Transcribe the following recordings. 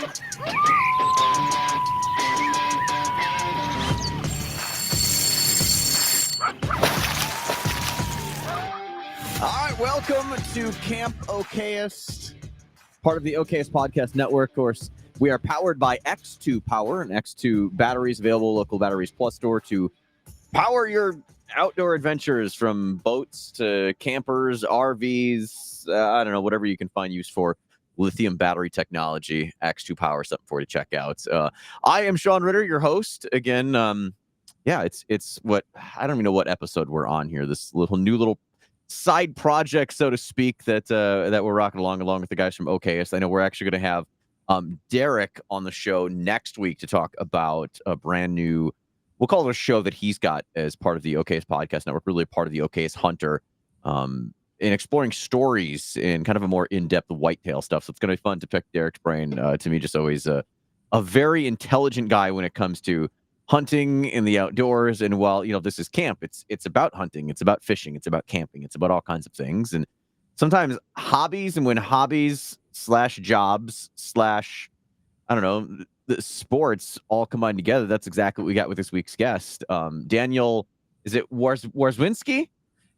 All right, welcome to Camp Okayest, part of the Okayest Podcast Network. Of course, we are powered by X2 Power and X2 batteries, available local Batteries Plus store to power your outdoor adventures, from boats to campers, RVs, I don't know, whatever you can find use for lithium battery technology. X2 Power, something for you to check out. I am Sean Ritter, your host. Again, it's what, I don't even know what episode we're on here. This new side project, so to speak, that we're rocking along with the guys from Okayest. I know we're actually going to have Derek on the show next week to talk about a brand new, we'll call it a show that he's got as part of the Okayest Podcast Network, really part of the Okayest Hunter, in exploring stories in kind of a more in-depth whitetail stuff. So it's going to be fun to pick Derek's brain. To me, just always a very intelligent guy when it comes to hunting in the outdoors. And while, this is camp, it's about hunting, it's about fishing, it's about camping, it's about all kinds of things. And sometimes hobbies, and when hobbies / jobs / I don't know, the sports all combined together, that's exactly what we got with this week's guest. Daniel, is it Wawrzyniak?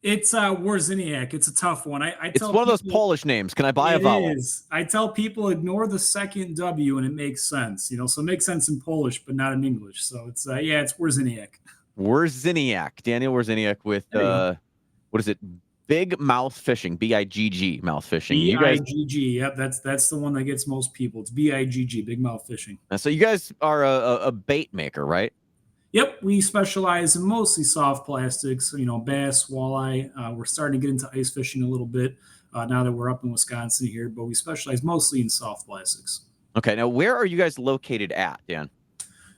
It's Wawrzyniak. It's a tough one. It's one of those Polish names. Can I buy a vowel? It is. I tell people ignore the second W and it makes sense. So it makes sense in Polish, but not in English. So it's it's Wawrzyniak. Wawrzyniak. Daniel Wawrzyniak with what is it? Bigg Mouth Fishing. Bigg Mouth Fishing. Bigg. Yep, that's the one that gets most people. It's Bigg, Bigg Mouth Fishing. So you guys are a bait maker, right? Yep, we specialize in mostly soft plastics, bass, walleye. We're starting to get into ice fishing a little bit now that we're up in Wisconsin here, but we specialize mostly in soft plastics. Okay, now where are you guys located at, Dan?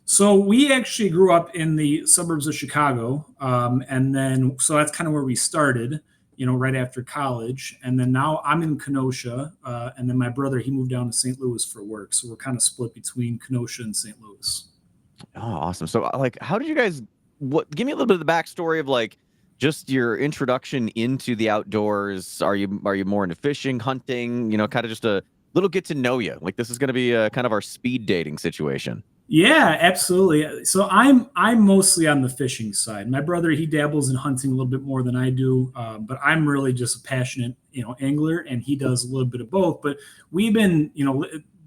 So we actually grew up in the suburbs of Chicago, and then so that's kind of where we started, right after college. And then now I'm in Kenosha, and then my brother, he moved down to St. Louis for work. So we're kind of split between Kenosha and St. Louis. Oh, awesome. So, how did you guys, give me a little bit of the backstory of, just your introduction into the outdoors. Are you more into fishing, hunting, kind of just a little get to know you? This is going to be kind of our speed dating situation. Yeah, absolutely. So I'm mostly on the fishing side. My brother, he dabbles in hunting a little bit more than I do, but I'm really just a passionate, angler, and he does a little bit of both. But we've been,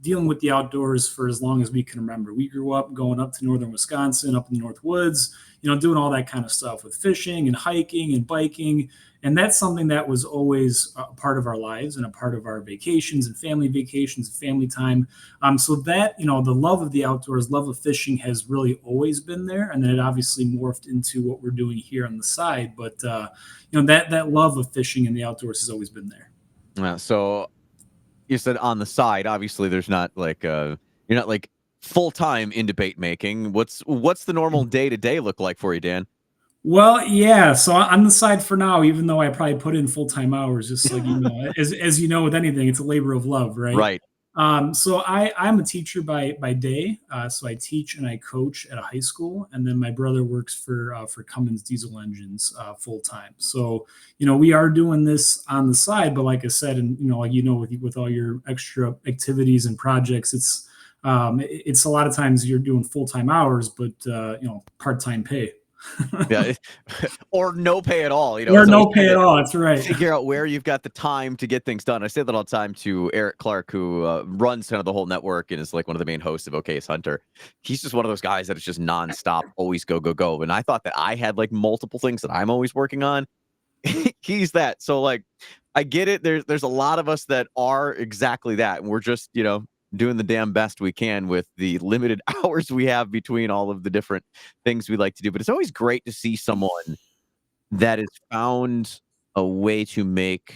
dealing with the outdoors for as long as we can remember. We grew up going up to northern Wisconsin, up in the North Woods, doing all that kind of stuff with fishing and hiking and biking. And that's something that was always a part of our lives and a part of our vacations and family time. So that, the love of the outdoors, love of fishing has really always been there. And then it obviously morphed into what we're doing here on the side. But, that love of fishing and the outdoors has always been there. Yeah, so you said on the side, obviously there's not you're not full-time into bait making. What's the normal day-to-day look like for you, Dan? Well, yeah. So on the side for now, even though I probably put in full-time hours, just like, as you know, with anything, it's a labor of love, right? Right. So I'm a teacher by day. So I teach and I coach at a high school, and then my brother works for Cummins Diesel Engines full time. So we are doing this on the side, but like I said, and with all your extra activities and projects, it's a lot of times you're doing full-time hours, but part-time pay. Yeah, or no pay at all. Or no pay at all. That's right. Figure out where you've got the time to get things done. I say that all the time to Eric Clark, who runs kind of the whole network and is one of the main hosts of Okayest Hunter. He's just one of those guys that is just nonstop, always go, go, go. And I thought that I had multiple things that I'm always working on. He's that. So I get it. There's a lot of us that are exactly that, and we're just doing the damn best we can with the limited hours we have between all of the different things we like to do. But it's always great to see someone that has found a way to make,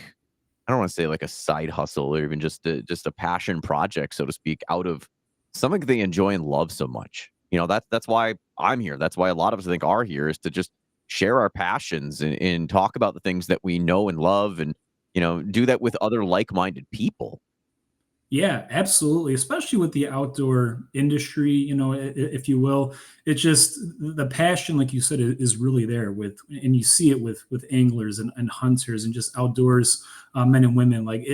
I don't want to say a side hustle or even just a passion project, so to speak, out of something they enjoy and love so much. That's why I'm here. That's why a lot of us, I think, are here, is to just share our passions and talk about the things that we know and love, and do that with other like-minded people. Yeah, absolutely. Especially with the outdoor industry, if you will, it's just the passion, like you said, is really there with, and you see it with anglers and hunters and just outdoors men and women. Like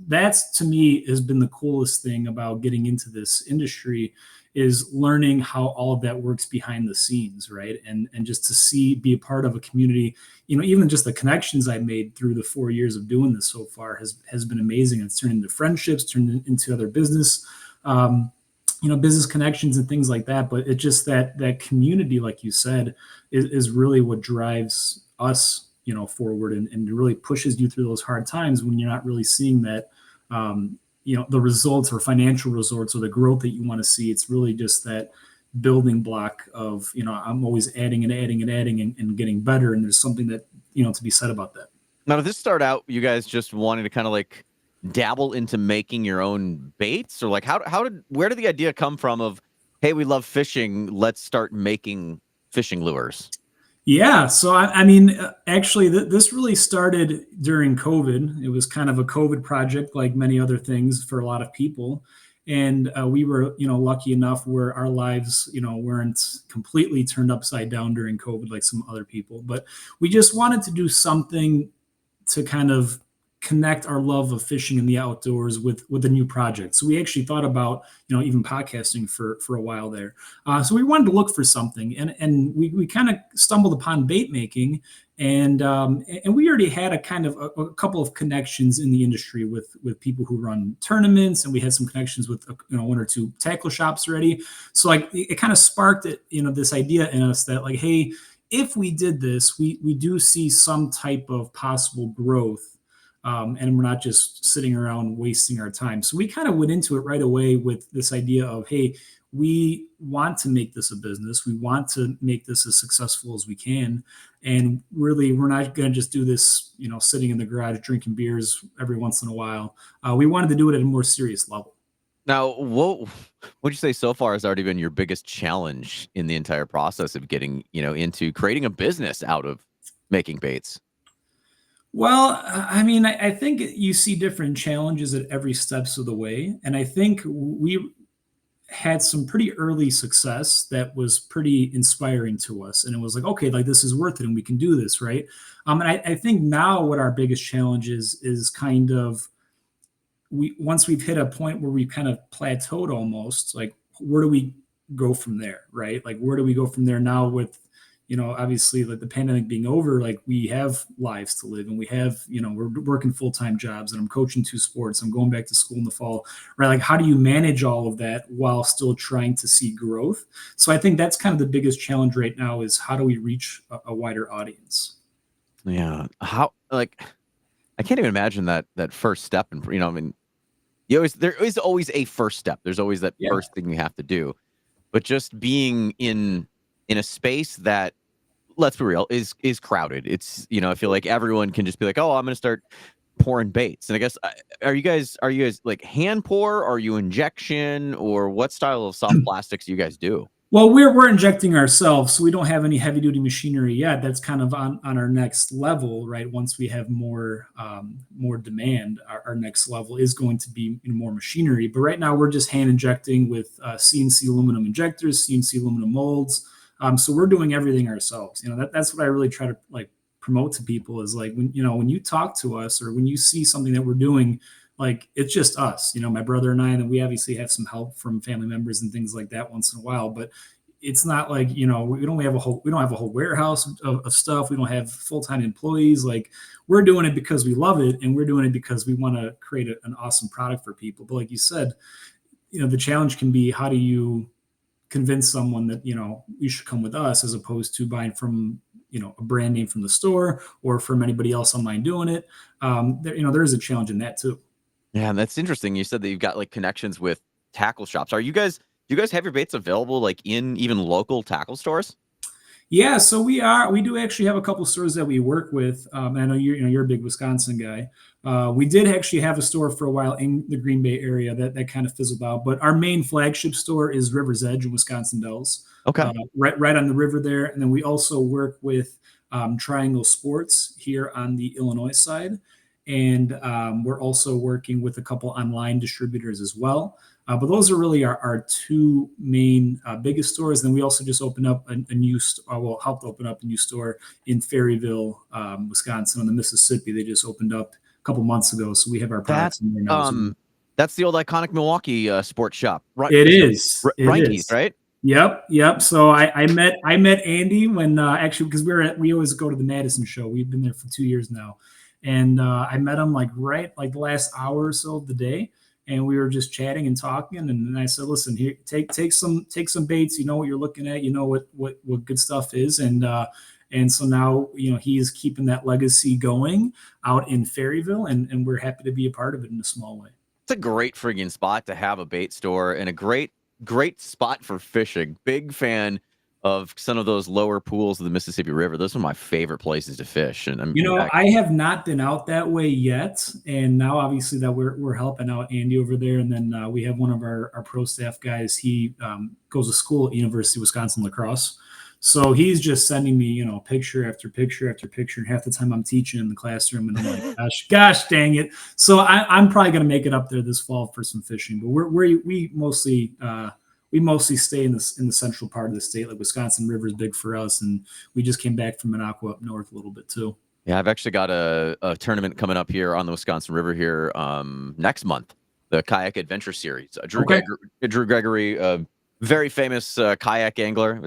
that's to me has been the coolest thing about getting into this industry is learning how all of that works behind the scenes, right? And just to be a part of a community, even just the connections I made through the 4 years of doing this so far has been amazing. It's turned into friendships, turned into other business, um, business connections and things like that. But it's just that community, like you said, is really what drives us, forward and really pushes you through those hard times when you're not really seeing that, the results or financial results or the growth that you want to see. It's really just that building block of, I'm always adding and adding and adding and getting better. And there's something that, to be said about that. Now, did this start out you guys just wanting to kind of like dabble into making your own baits, or like where did the idea come from of, hey, we love fishing, let's start making fishing lures? Yeah. So, I mean, actually, this really started during COVID. It was kind of a COVID project, like many other things for a lot of people. And we were, lucky enough where our lives, weren't completely turned upside down during COVID like some other people. But we just wanted to do something to kind of connect our love of fishing in the outdoors with a new project. So we actually thought about even podcasting for a while there. So we wanted to look for something, and we kind of stumbled upon bait making, and we already had a couple of connections in the industry with people who run tournaments, and we had some connections with one or two tackle shops already. So like it kind of sparked this idea in us that like, hey, if we did this, we do see some type of possible growth, and we're not just sitting around wasting our time. So we kind of went into it right away with this idea of, hey, we want to make this a business. We want to make this as successful as we can. And really, we're not going to just do this, sitting in the garage drinking beers every once in a while. We wanted to do it at a more serious level. Now, what would you say so far has already been your biggest challenge in the entire process of getting, into creating a business out of making baits? Well, I mean, I think you see different challenges at every steps of the way, and I think we had some pretty early success that was pretty inspiring to us, and it was like, okay, like this is worth it, and we can do this, right? And I think now what our biggest challenge is kind of once we've hit a point where we've kind of plateaued almost, like where do we go from there, right? Like where do we go from there now with obviously like the pandemic being over, like we have lives to live and we have, we're working full-time jobs and I'm coaching 2 sports. I'm going back to school in the fall, right? Like how do you manage all of that while still trying to see growth? So I think that's kind of the biggest challenge right now is how do we reach a wider audience? Yeah. How, like, I can't even imagine that first step. And, I mean, there is always a first step. There's always that Yeah. first thing you have to do, but just being in a space that, let's be real, is crowded. It's, I feel like everyone can just be like, oh, I'm going to start pouring baits. And I guess, are you guys like hand pour? Are you injection, or what style of soft plastics do you guys do? Well, we're injecting ourselves, so we don't have any heavy duty machinery yet. That's kind of on our next level, right? Once we have more demand, our next level is going to be more machinery. But right now, we're just hand injecting with CNC aluminum injectors, CNC aluminum molds. So we're doing everything ourselves. That's what I really try to like promote to people is like when you talk to us or when you see something that we're doing, like it's just us, my brother and I, and then we obviously have some help from family members and things like that once in a while, but it's not like, we don't have a whole warehouse of stuff. We don't have full-time employees. Like we're doing it because we love it. And we're doing it because we want to create an awesome product for people. But like you said, the challenge can be, how do you convince someone that, you should come with us as opposed to buying from, a brand name from the store or from anybody else online doing it. There is a challenge in that too. Yeah, and that's interesting. You said that you've got like connections with tackle shops. Do you guys have your baits available like in even local tackle stores? Yeah, so we do actually have a couple stores that we work with. I know you're a big Wisconsin guy. We did actually have a store for a while in the Green Bay area that kind of fizzled out, but our main flagship store is River's Edge in Wisconsin Dells, Okay. right on the river there. And then we also work with Triangle Sports here on the Illinois side. and we're also working with a couple online distributors as well. But those are really our two main biggest stores. Then we also just opened up a new, helped open up a new store in Ferryville, Wisconsin, on the Mississippi. They just opened up a couple months ago, so we have our products in there now. That's the old iconic Milwaukee sports shop, right? It is. Reinke's, right? Yep. So I met Andy when actually, because we always go to the Madison show. We've been there for 2 years now, and I met him like the last hour or so of the day, and we were just chatting and talking. And then I said, "Listen, here, take some baits. You know what you're looking at. You know what good stuff is." And so now, he is keeping that legacy going out in Ferryville, and we're happy to be a part of it in a small way. It's a great friggin' spot to have a bait store, and a great spot for fishing. Big fan of some of those lower pools of the Mississippi River. Those are my favorite places to fish. And I have not been out that way yet. And now obviously that we're helping out Andy over there. And then we have one of our pro staff guys. He goes to school at University of Wisconsin La Crosse. So he's just sending me, picture after picture after picture. And half the time I'm teaching in the classroom, and I'm like, gosh, dang it. So I'm probably going to make it up there this fall for some fishing. But we mostly stay in the central part of the state. Like Wisconsin River is big for us, and we just came back from Minocqua up north a little bit too. Yeah, I've actually got a tournament coming up here on the Wisconsin River here next month. The Kayak Adventure Series. Drew Gregory, very famous kayak angler.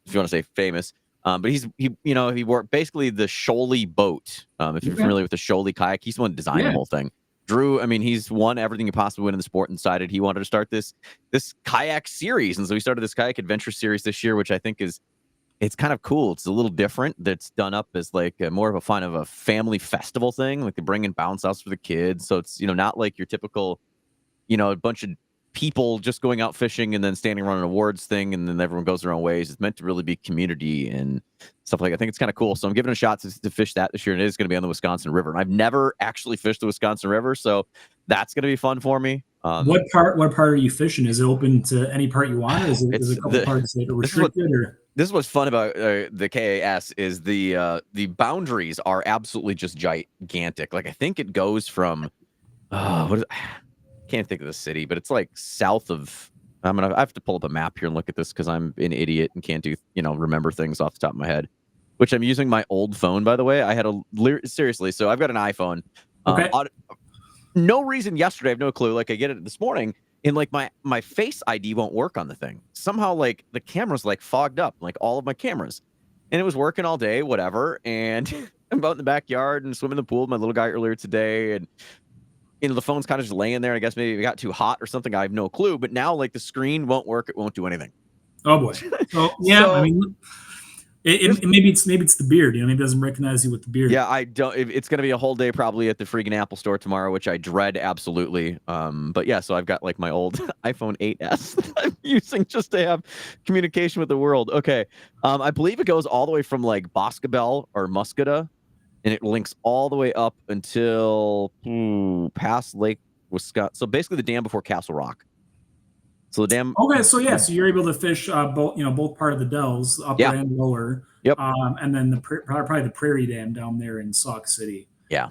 If you want to say famous, but he wore basically the Shoaly boat. If you're familiar with the Shoaly kayak, he's the one who designed the whole thing. Drew, he's won everything he possibly win in the sport, and decided he wanted to start this kayak series, and so he started this Kayak Adventure Series this year, which I think it's kind of cool. It's a little different. That's done up as like more of a family festival thing. Like they bring in bounce houses for the kids, so it's not like your typical a bunch of people just going out fishing and then standing around an awards thing, and then everyone goes their own ways. It's meant to really be community and stuff like that. I think it's kind of cool. So I'm giving it a shot to fish that this year, and it is going to be on the Wisconsin River. And I've never actually fished the Wisconsin River, so that's going to be fun for me. What part are you fishing? Is it open to any part you want, or is it a couple parts that are restricted? This is what's fun about the KAS is the boundaries are absolutely just gigantic. Like I think it goes from can't think of the city, but it's like south of. I have to pull up a map here and look at this because I'm an idiot and can't do remember things off the top of my head. Which I'm using my old phone, by the way. I had seriously. So I've got an iPhone. Okay. No reason yesterday. I have no clue. Like I get it this morning, and like my Face ID won't work on the thing. Somehow like the camera's like fogged up, like all of my cameras, and it was working all day, whatever. And I'm out in the backyard and swimming in the pool with my little guy earlier today, and the phone's kind of just laying there. I guess maybe it got too hot or something. I have no clue. But now, like, the screen won't work. It won't do anything. Oh boy. So yeah, maybe it's the beard. Maybe it doesn't recognize you with the beard. Yeah, I don't. It's gonna be a whole day probably at the freaking Apple Store tomorrow, which I dread absolutely. But yeah, so I've got like my old iPhone 8s that I'm using just to have communication with the world. Okay, I believe it goes all the way from like Boscobel or Muscata. And it links all the way up until past Lake Wisconsin. So basically the dam before Castle Rock. So the dam. Okay, so yeah, so you're able to fish both part of the dells, upper and lower. Yep. And then probably the Prairie Dam down there in Sauk City. Yeah.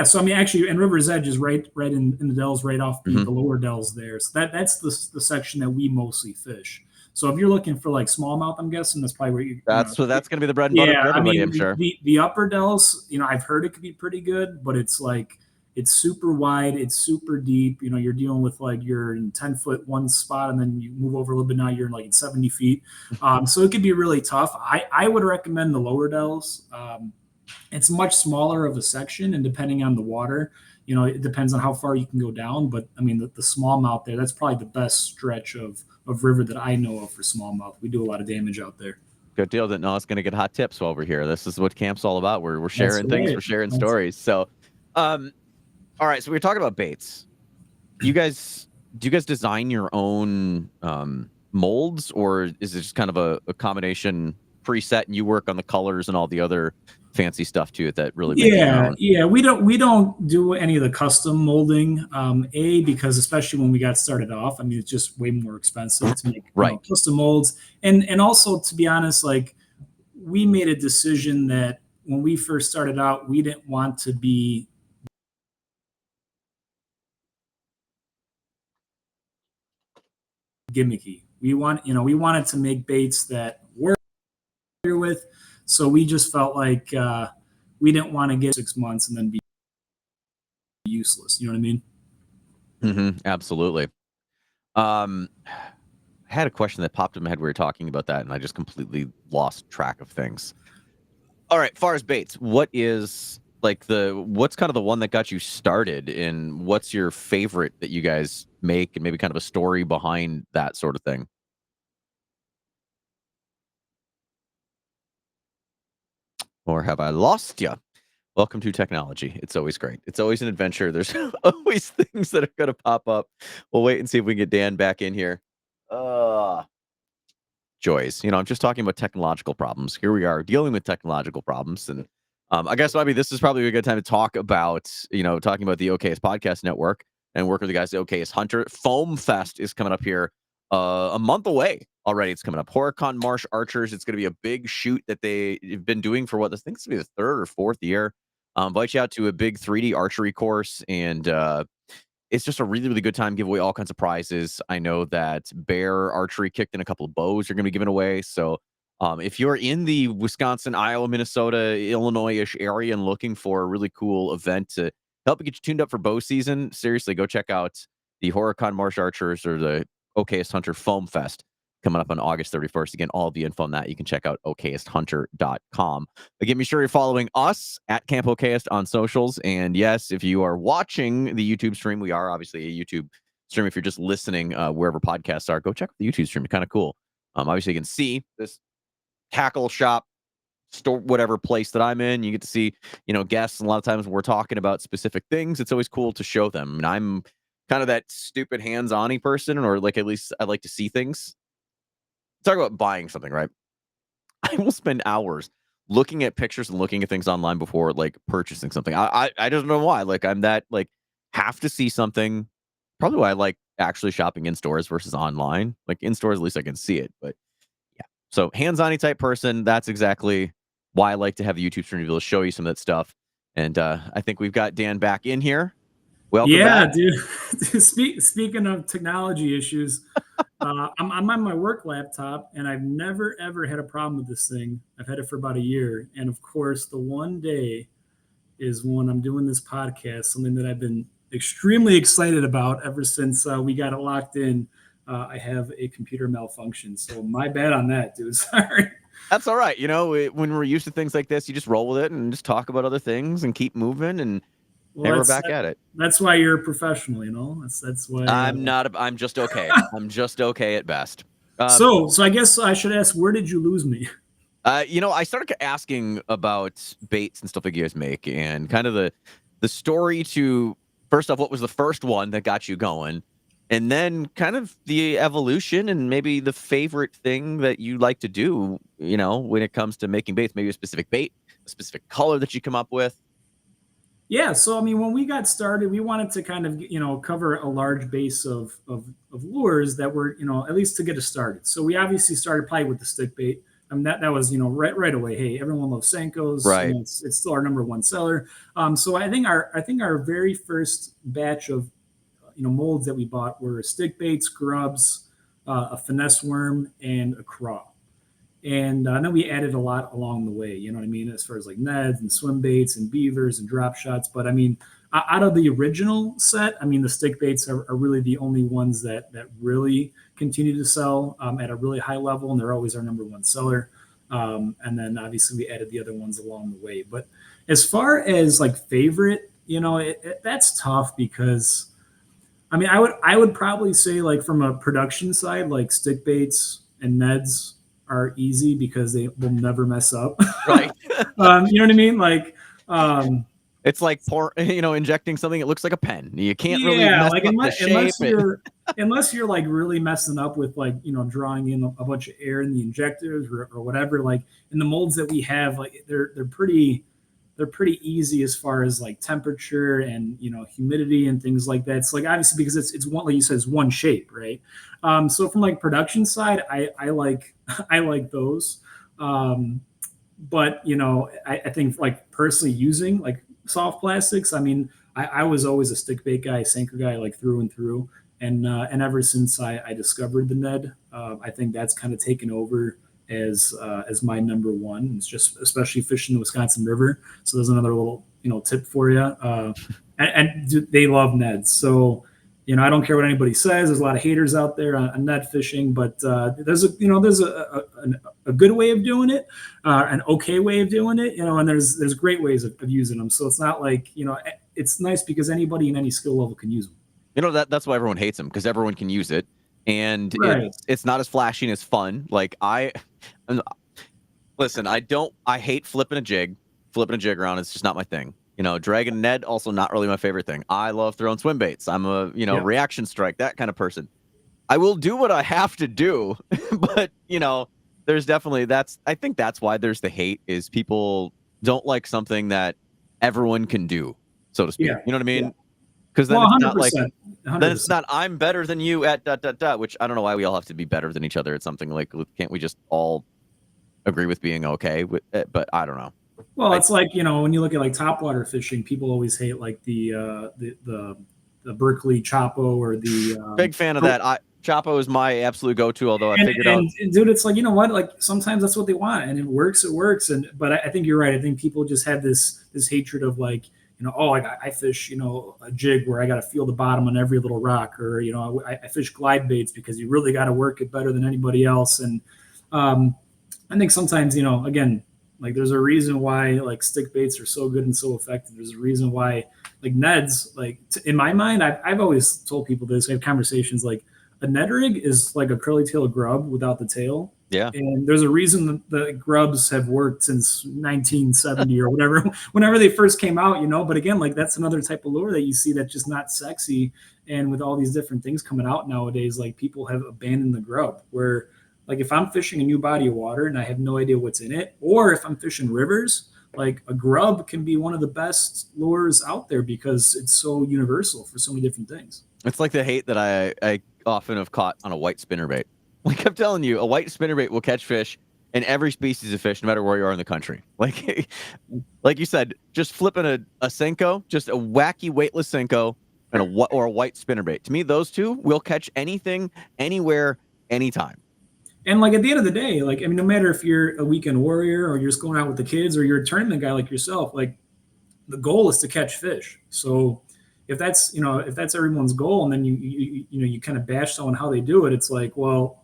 So actually, and River's Edge is right in the dells, right off the lower dells there. So that's the section that we mostly fish. So if you're looking for like smallmouth, I'm guessing that's probably where you. That's going to be the bread and butter for everybody, I'm sure. The upper dells, I've heard it could be pretty good, but it's like it's super wide, it's super deep. You're dealing with like you're in 10-foot one spot, and then you move over a little bit. Now you're in like 70 feet. So it could be really tough. I would recommend the lower dells. It's much smaller of a section, and depending on the water, it depends on how far you can go down. But the smallmouth there, that's probably the best stretch of river that I know of for smallmouth. We do a lot of damage out there. Good deal. Didn't know I was going to get hot tips while we're here. This is what camp's all about. We're sharing things. We're sharing stories. So, all right. So we were talking about baits. Do you guys design your own molds, or is it just kind of a combination preset and you work on the colors and all the other fancy stuff too that really makes we don't do any of the custom molding because especially when we got started off, it's just way more expensive to make custom molds, and also, to be honest, like we made a decision that when we first started out, we didn't want to be gimmicky. We wanted to make baits that we're familiar with. So we just felt like we didn't want to get 6 months and then be useless. You know what I mean? Absolutely. I had a question that popped in my head. We were talking about that, and I just completely lost track of things. All right, far as baits, what's kind of the one that got you started, and what's your favorite that you guys make, and maybe kind of a story behind that sort of thing? Or have I lost you? Welcome to technology. It's always great. It's always an adventure. There's always things that are going to pop up. We'll wait and see if we can get Dan back in here. Joys. I'm just talking about technological problems. Here we are dealing with technological problems. And I guess maybe this is probably a good time to talk about, talking about the Okayest Podcast Network and work with the guys at Okayest Hunter. Foam Fest is coming up here a month away already. It's coming up. Horicon Marsh Archers. It's going to be a big shoot that they've been doing for I think it's going to be the third or fourth year. Invite you out to a big 3D archery course, and it's just a really, really good time. Give away all kinds of prizes. I know that Bear Archery kicked in a couple of bows you're going to be giving away. So if you're in the Wisconsin, Iowa, Minnesota, Illinois-ish area and looking for a really cool event to help get you tuned up for bow season, seriously, go check out the Horicon Marsh Archers or the Okayest Hunter Foam Fest coming up on August 31st. Again, all the info on that you can check out okayesthunter.com. Again, be sure you're following us at Camp Okayest on socials. And yes, if you are watching the YouTube stream, we are obviously a YouTube stream. If you're just listening wherever podcasts are, go check out the YouTube stream. It's kind of cool. Obviously, you can see this tackle shop store, whatever place that I'm in. You get to see, guests. And a lot of times when we're talking about specific things, it's always cool to show them. And I'm kind of that stupid hands-on-y person, or at least I like to see things. Talk about buying something, right? I will spend hours looking at pictures and looking at things online before purchasing something. I don't know why. I'm that have to see something. Probably why I like actually shopping in stores versus online. In stores, at least I can see it. But yeah, so hands-on type person. That's exactly why I like to have the YouTube stream to be able to show you some of that stuff. And I think we've got Dan back in here. Welcome back. Dude. Speaking of technology issues, I'm on my work laptop, and I've never, ever had a problem with this thing. I've had it for about a year. And of course, the one day is when I'm doing this podcast, something that I've been extremely excited about ever since we got it locked in. I have a computer malfunction. So my bad on that, dude. Sorry. That's all right. When we're used to things like this, you just roll with it and just talk about other things and keep moving. And hey, we're back at it. That's why you're a professional, That's why I'm not. I'm just okay. I'm just okay at best. So I guess I should ask, where did you lose me? I started asking about baits and stuff that you guys make, and kind of the story to, first off, what was the first one that got you going, and then kind of the evolution and maybe the favorite thing that you like to do, when it comes to making baits, maybe a specific bait, a specific color that you come up with. Yeah, so when we got started, we wanted to kind of cover a large base of lures that were at least to get us started. So we obviously started probably with the stick bait. That was right away. Hey, everyone loves Senkos. Right. It's still our number one seller. So I think our very first batch of molds that we bought were stick baits, grubs, a finesse worm, and a craw. And then we added a lot along the way, as far as Neds and swim baits and beavers and drop shots. But out of the original set, the stick baits are really the only ones that really continue to sell at a really high level. And they're always our number one seller. And then obviously we added the other ones along the way. But as far as favorite, that's tough because, I would probably say from a production side, stick baits and Neds are easy because they will never mess up. Right. You know what I mean? It's like injecting something. It looks like a pen. You can't really mess up the shape. Unless you're really messing up with drawing in a bunch of air in the injectors or whatever. In the molds that we have, they're pretty easy as far as temperature and humidity and things like that. It's obviously because it's one, like you said, it's one shape, right? So from production side, I like those. But I think personally using soft plastics, I was always a stick bait guy, Senko guy, through and through. And ever since I discovered the Ned, I think that's kind of taken over as my number one. It's just especially fishing the Wisconsin River. So there's another little tip for you. And they love Neds. So I don't care what anybody says. There's a lot of haters out there on Ned fishing, but there's a good way of doing it, an okay way of doing it, and there's great ways of using them. So it's not like it's nice because anybody in any skill level can use them. That's why everyone hates them, because everyone can use it, and Right. it's not as flashy and as fun. Like listen, I hate flipping a jig around. It's just not my thing. Dragging a Ned, also not really my favorite thing. I love throwing swim baits. I'm a Yeah. reaction strike, that kind of person. I will do what I have to do, but there's definitely I think that's why there's the hate, is people don't like something that everyone can do, so to speak. Yeah. You know what I mean? Yeah. Because then Well, it's not like 100%. then it's not I'm better than you at ... which I don't know why we all have to be better than each other at something. Like, can't we just all agree with being okay with it? But I don't know. Well, it's like when you look at like topwater fishing, people always hate like the Berkeley Chapo or the Big fan of that. Chapo is my absolute go-to. Although I figured out, and dude, it's like what, like sometimes that's what they want, and it works. But I think you're right. I think people just have this hatred of like I fish a jig where I got to feel the bottom on every little rock, or I fish glide baits because you really got to work it better than anybody else. And I think sometimes again, like there's a reason why like stick baits are so good and so effective. There's a reason why like Neds, like in my mind, I've always told people this. I have conversations like a Ned rig is like a curly tail grub without the tail. yeah. And there's a reason that the grubs have worked since 1970 or whatever, whenever they first came out, But again, like that's another type of lure that you see that's just not sexy. And with all these different things coming out nowadays, like people have abandoned the grub. Where like if I'm fishing a new body of water and I have no idea what's in it, or if I'm fishing rivers, like a grub can be one of the best lures out there because it's so universal for so many different things. It's like the hate that I often have caught on a white spinnerbait. Like I'm telling you, a white spinnerbait will catch fish in every species of fish, no matter where you are in the country. Like you said, just flipping a Senko, just a wacky weightless Senko, and a white spinnerbait. To me, those two will catch anything, anywhere, anytime. And like at the end of the day, like, I mean, no matter if you're a weekend warrior or you're just going out with the kids or you're a tournament guy like yourself, like the goal is to catch fish. So if that's everyone's goal, and then you kind of bash someone how they do it, it's like, well,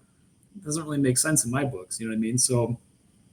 it doesn't really make sense in my books. You know what I mean? So,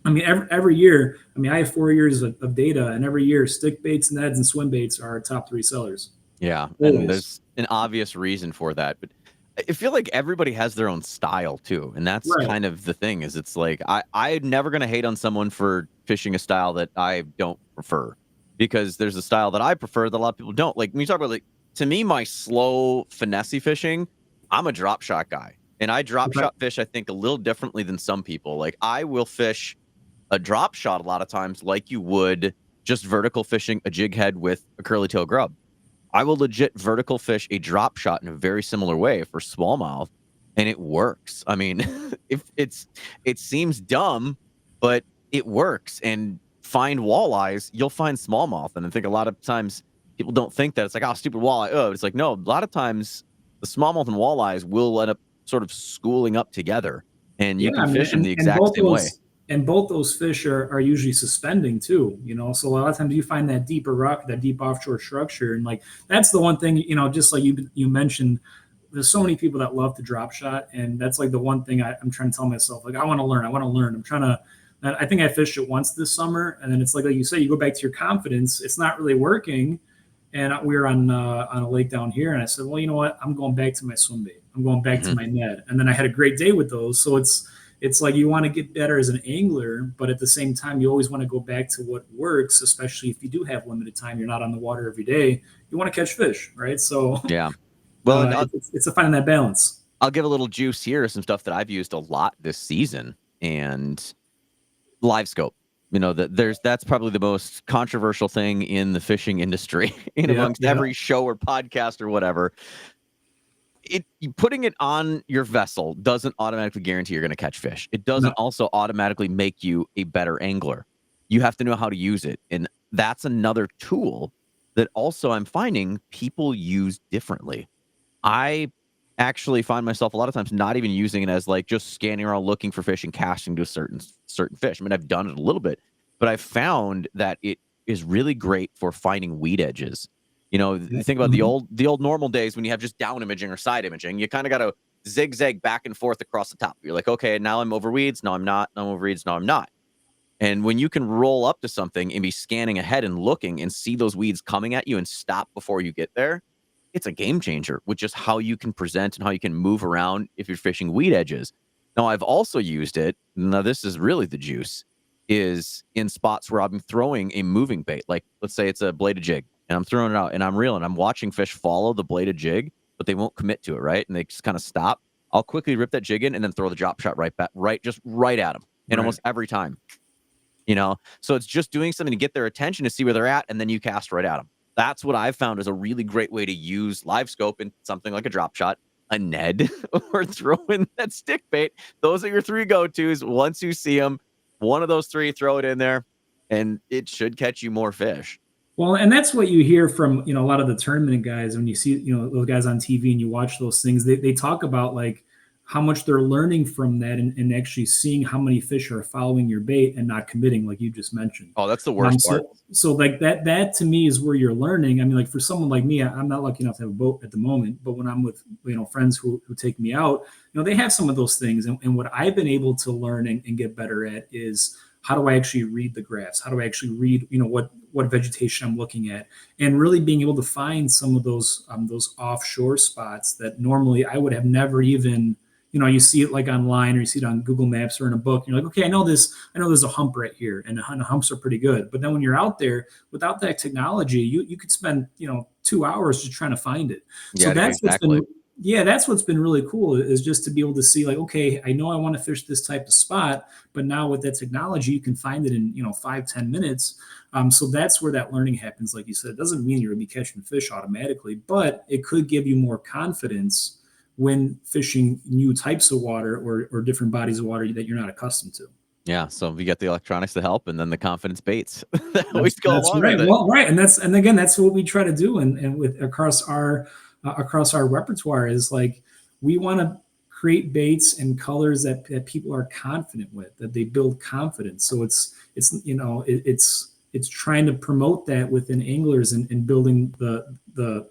I mean, every year, I mean, I have 4 years of data, and every year stick baits, Neds, and swim baits are our top 3 sellers. Yeah. Always. And there's an obvious reason for that, but I feel like everybody has their own style too, and that's Right. kind of the thing. Is it's like I'm never gonna hate on someone for fishing a style that I don't prefer, because there's a style that I prefer that a lot of people don't. Like when you talk about, like, to me, my slow finessey fishing, I'm a drop shot guy, and I drop shot fish, I think, a little differently than some people. Like I will fish a drop shot a lot of times like you would just vertical fishing a jig head with a curly tail grub. I will legit vertical fish a drop shot in a very similar way for smallmouth, and it works. I mean, it seems dumb, but it works. And find walleyes, you'll find smallmouth. And I think a lot of times people don't think that. It's like, oh, stupid walleye. Oh, it's like, no, a lot of times the smallmouth and walleyes will end up sort of schooling up together, and you can fish them the exact same way. And both those fish are usually suspending too, So a lot of times you find that deeper rock, that deep offshore structure. And like, that's the one thing, just like you mentioned, there's so many people that love to drop shot. And that's like the one thing I'm trying to tell myself, like, I want to learn. I'm trying to, I think I fished it once this summer. And then it's like you say, you go back to your confidence. It's not really working. And we were on a lake down here. And I said, well, you know what? I'm going back to my swim bait. I'm going back to my Ned. And then I had a great day with those. So it's like you want to get better as an angler, but at the same time, you always want to go back to what works, especially if you do have limited time. You're not on the water every day. You want to catch fish, right? So yeah, well, it's a finding that balance. I'll give a little juice here, some stuff that I've used a lot this season, and live scope. That's probably the most controversial thing in the fishing industry, amongst every show or podcast or whatever. Putting it on your vessel doesn't automatically guarantee you're going to catch fish. It doesn't also automatically make you a better angler. You have to know how to use it. And that's another tool that also I'm finding people use differently. I actually find myself a lot of times not even using it as like just scanning around looking for fish and casting to a certain fish. I mean, I've done it a little bit, but I've found that it is really great for finding weed edges. You think about Mhm. the old normal days when you have just down imaging or side imaging, you kind of got to zigzag back and forth across the top. You're like, okay, now I'm over weeds, now I'm not, now I'm over weeds, now I'm not. And when you can roll up to something and be scanning ahead and looking and see those weeds coming at you and stop before you get there, it's a game changer with just how you can present and how you can move around if you're fishing weed edges. Now, I've also used it. Now, this is really the juice, is in spots where I'm throwing a moving bait. Like, let's say it's a bladed jig and I'm throwing it out and I'm reeling. I'm watching fish follow the bladed jig, but they won't commit to it, right? And they just kind of stop. I'll quickly rip that jig in and then throw the drop shot right back, just right at them. And Right. almost every time. So it's just doing something to get their attention to see where they're at, and then you cast right at them. That's what I've found is a really great way to use live scope in something like a drop shot, a Ned, or throw in that stick bait. Those are your three go-tos. Once you see them, one of those three, throw it in there, and it should catch you more fish. Well, and that's what you hear from, a lot of the tournament guys when you see, those guys on TV and you watch those things, they talk about like how much they're learning from that and actually seeing how many fish are following your bait and not committing, like you just mentioned. Oh, that's the worst part. So like that to me is where you're learning. I mean, like for someone like me, I'm not lucky enough to have a boat at the moment, but when I'm with, friends who take me out, they have some of those things. And what I've been able to learn and get better at is how do I actually read the graphs? How do I actually read, what vegetation I'm looking at, and really being able to find some of those offshore spots that normally I would have never even, you see it like online or you see it on Google Maps or in a book. You're like, okay, I know there's a hump right here, and the humps are pretty good. But then when you're out there without that technology, you could spend 2 hours just trying to find it. So Yeah, that's exactly. that's what's been really cool is just to be able to see like, okay, I know I want to fish this type of spot, but now with that technology, you can find it in 5-10 minutes. So that's where that learning happens. Like you said, it doesn't mean you're going to be catching fish automatically, but it could give you more confidence when fishing new types of water or different bodies of water that you're not accustomed to. Yeah, so you got the electronics to help, and then the confidence baits that always go That's along right. with it. Well, right, and again, that's what we try to do, and with across our repertoire is like we want to create baits and colors that people are confident with, that they build confidence. So it's trying to promote that within anglers and building the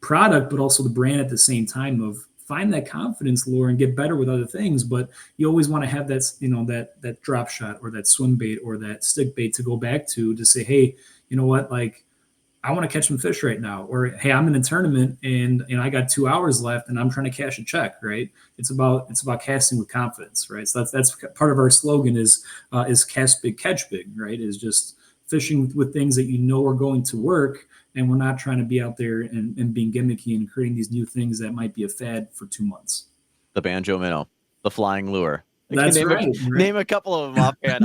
product, but also the brand at the same time of find that confidence lure and get better with other things. But you always want to have that drop shot or that swim bait or that stick bait to go back to say, hey, you know what, like I want to catch some fish right now, or hey, I'm in a tournament and I got 2 hours left and I'm trying to cash a check. Right? It's about casting with confidence, right? So that's part of our slogan is cast big, catch big, right? Is just fishing with things that are going to work, and we're not trying to be out there and being gimmicky and creating these new things that might be a fad for 2 months. The banjo minnow, the flying lure. I can That's right. name a couple of them offhand.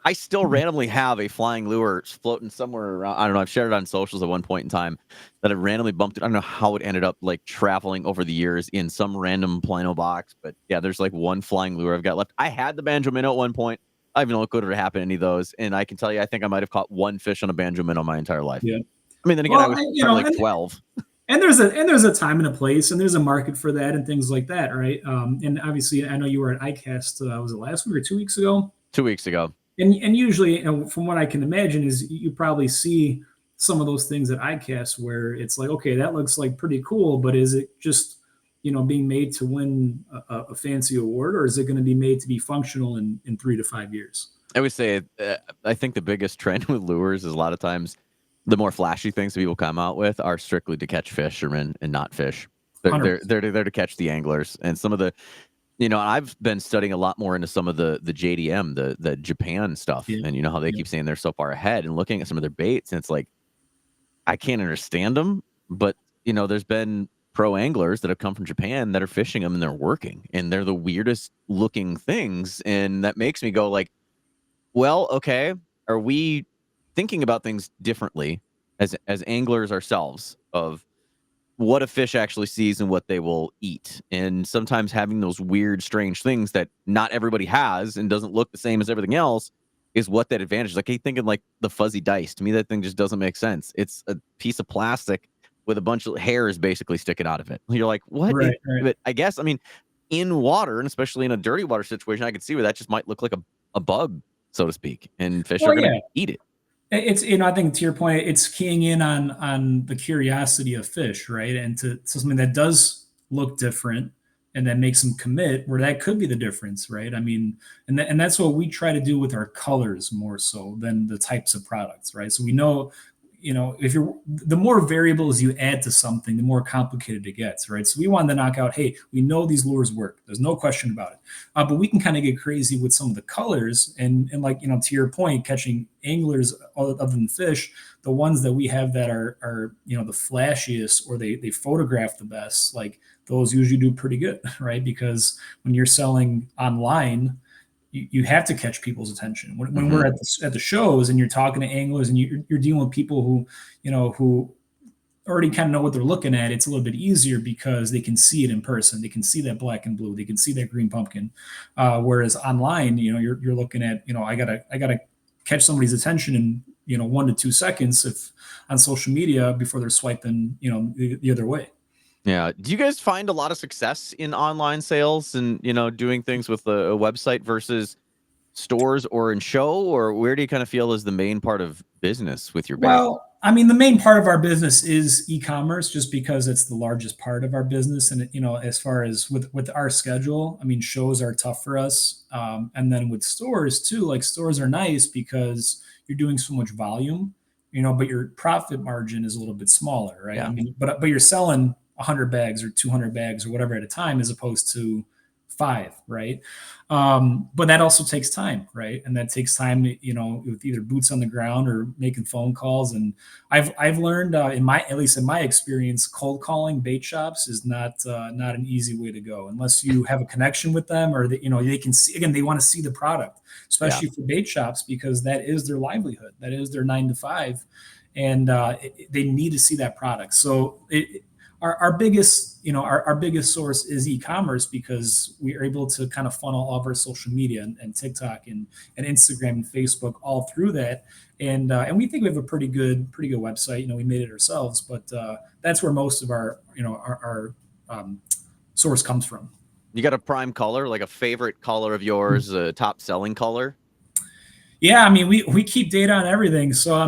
I still randomly have a flying lure floating somewhere around. I don't know. I've shared it on socials at one point in time that I randomly bumped it. I don't know how it ended up like traveling over the years in some random Plano box, but yeah, there's like one flying lure I've got left. I had the banjo minnow at one point. I don't even know what good would happen any of those, and I can tell you, I think I might have caught one fish on a banjo minnow my entire life. Yeah. I mean, then again, I was probably like 12. And there's a time and a place, and there's a market for that and things like that, right? And obviously, I know you were at Okayest. Was it last week or 2 weeks ago? 2 weeks ago. And usually, from what I can imagine, is you probably see some of those things at Okayest where it's like, okay, that looks like pretty cool, but is it just being made to win a fancy award, or is it going to be made to be functional in 3 to 5 years? I would say, I think the biggest trend with lures is a lot of times the more flashy things that people come out with are strictly to catch fishermen and not fish. They're there to catch the anglers. And some of the, I've been studying a lot more into some of the JDM, the Japan stuff, Yeah. and how they keep saying they're so far ahead, and looking at some of their baits, and it's like I can't understand them, but there's been pro anglers that have come from Japan that are fishing them and they're working, and they're the weirdest looking things, and that makes me go like, well, okay, are we thinking about things differently as anglers ourselves of what a fish actually sees and what they will eat? And sometimes having those weird, strange things that not everybody has and doesn't look the same as everything else is what that advantage is. Like, I keep thinking like the fuzzy dice. To me, that thing just doesn't make sense. It's a piece of plastic with a bunch of hairs basically sticking out of it. You're like, what? Right. But I guess, I mean, in water, and especially in a dirty water situation, I could see where that just might look like a bug, so to speak, and fish are Well, going to yeah. eat it. It's, I think to your point, it's keying in on the curiosity of fish, right? And to something that does look different and that makes them commit, where that could be the difference, right? I mean, and that's what we try to do with our colors more so than the types of products, right? So we know, if you're, the more variables you add to something, the more complicated it gets, right? So we wanted to knock out, hey, we know these lures work. There's no question about it. But we can kind of get crazy with some of the colors and like, to your point, catching anglers other than fish, the ones that we have that are the flashiest, or they photograph the best, like those usually do pretty good, right? Because when you're selling online, you have to catch people's attention. When we're at the shows and you're talking to anglers and you're dealing with people who already kind of know what they're looking at, it's a little bit easier because they can see it in person. They can see that black and blue. They can see that green pumpkin. Whereas online, you're looking at, I gotta catch somebody's attention in 1 to 2 seconds if on social media before they're swiping the other way. Yeah. Do you guys find a lot of success in online sales and, doing things with a website versus stores or in show, or where do you kind of feel is the main part of business with your bait? Well, I mean, the main part of our business is e-commerce, just because it's the largest part of our business. And as far as with our schedule, I mean, shows are tough for us. And then with stores too, like stores are nice because you're doing so much volume, but your profit margin is a little bit smaller, right? Yeah. I mean, but you're selling 100 bags or 200 bags or whatever at a time, as opposed to 5, right? But that also takes time, right? And that takes time, with either boots on the ground or making phone calls. And I've learned, at least in my experience, cold calling bait shops is not an easy way to go unless you have a connection with them, or that they can see, again, they want to see the product, especially for bait shops, because that is their livelihood, that is their 9 to 5, and they need to see that product. So our biggest, our biggest source is e-commerce, because we are able to kind of funnel all of our social media and TikTok and Instagram and Facebook all through that. And we think we have a pretty good website. We made it ourselves, but that's where most of our source comes from. You got a prime color, like a favorite color of yours, a top selling color? Yeah, I mean, we keep data on everything. So I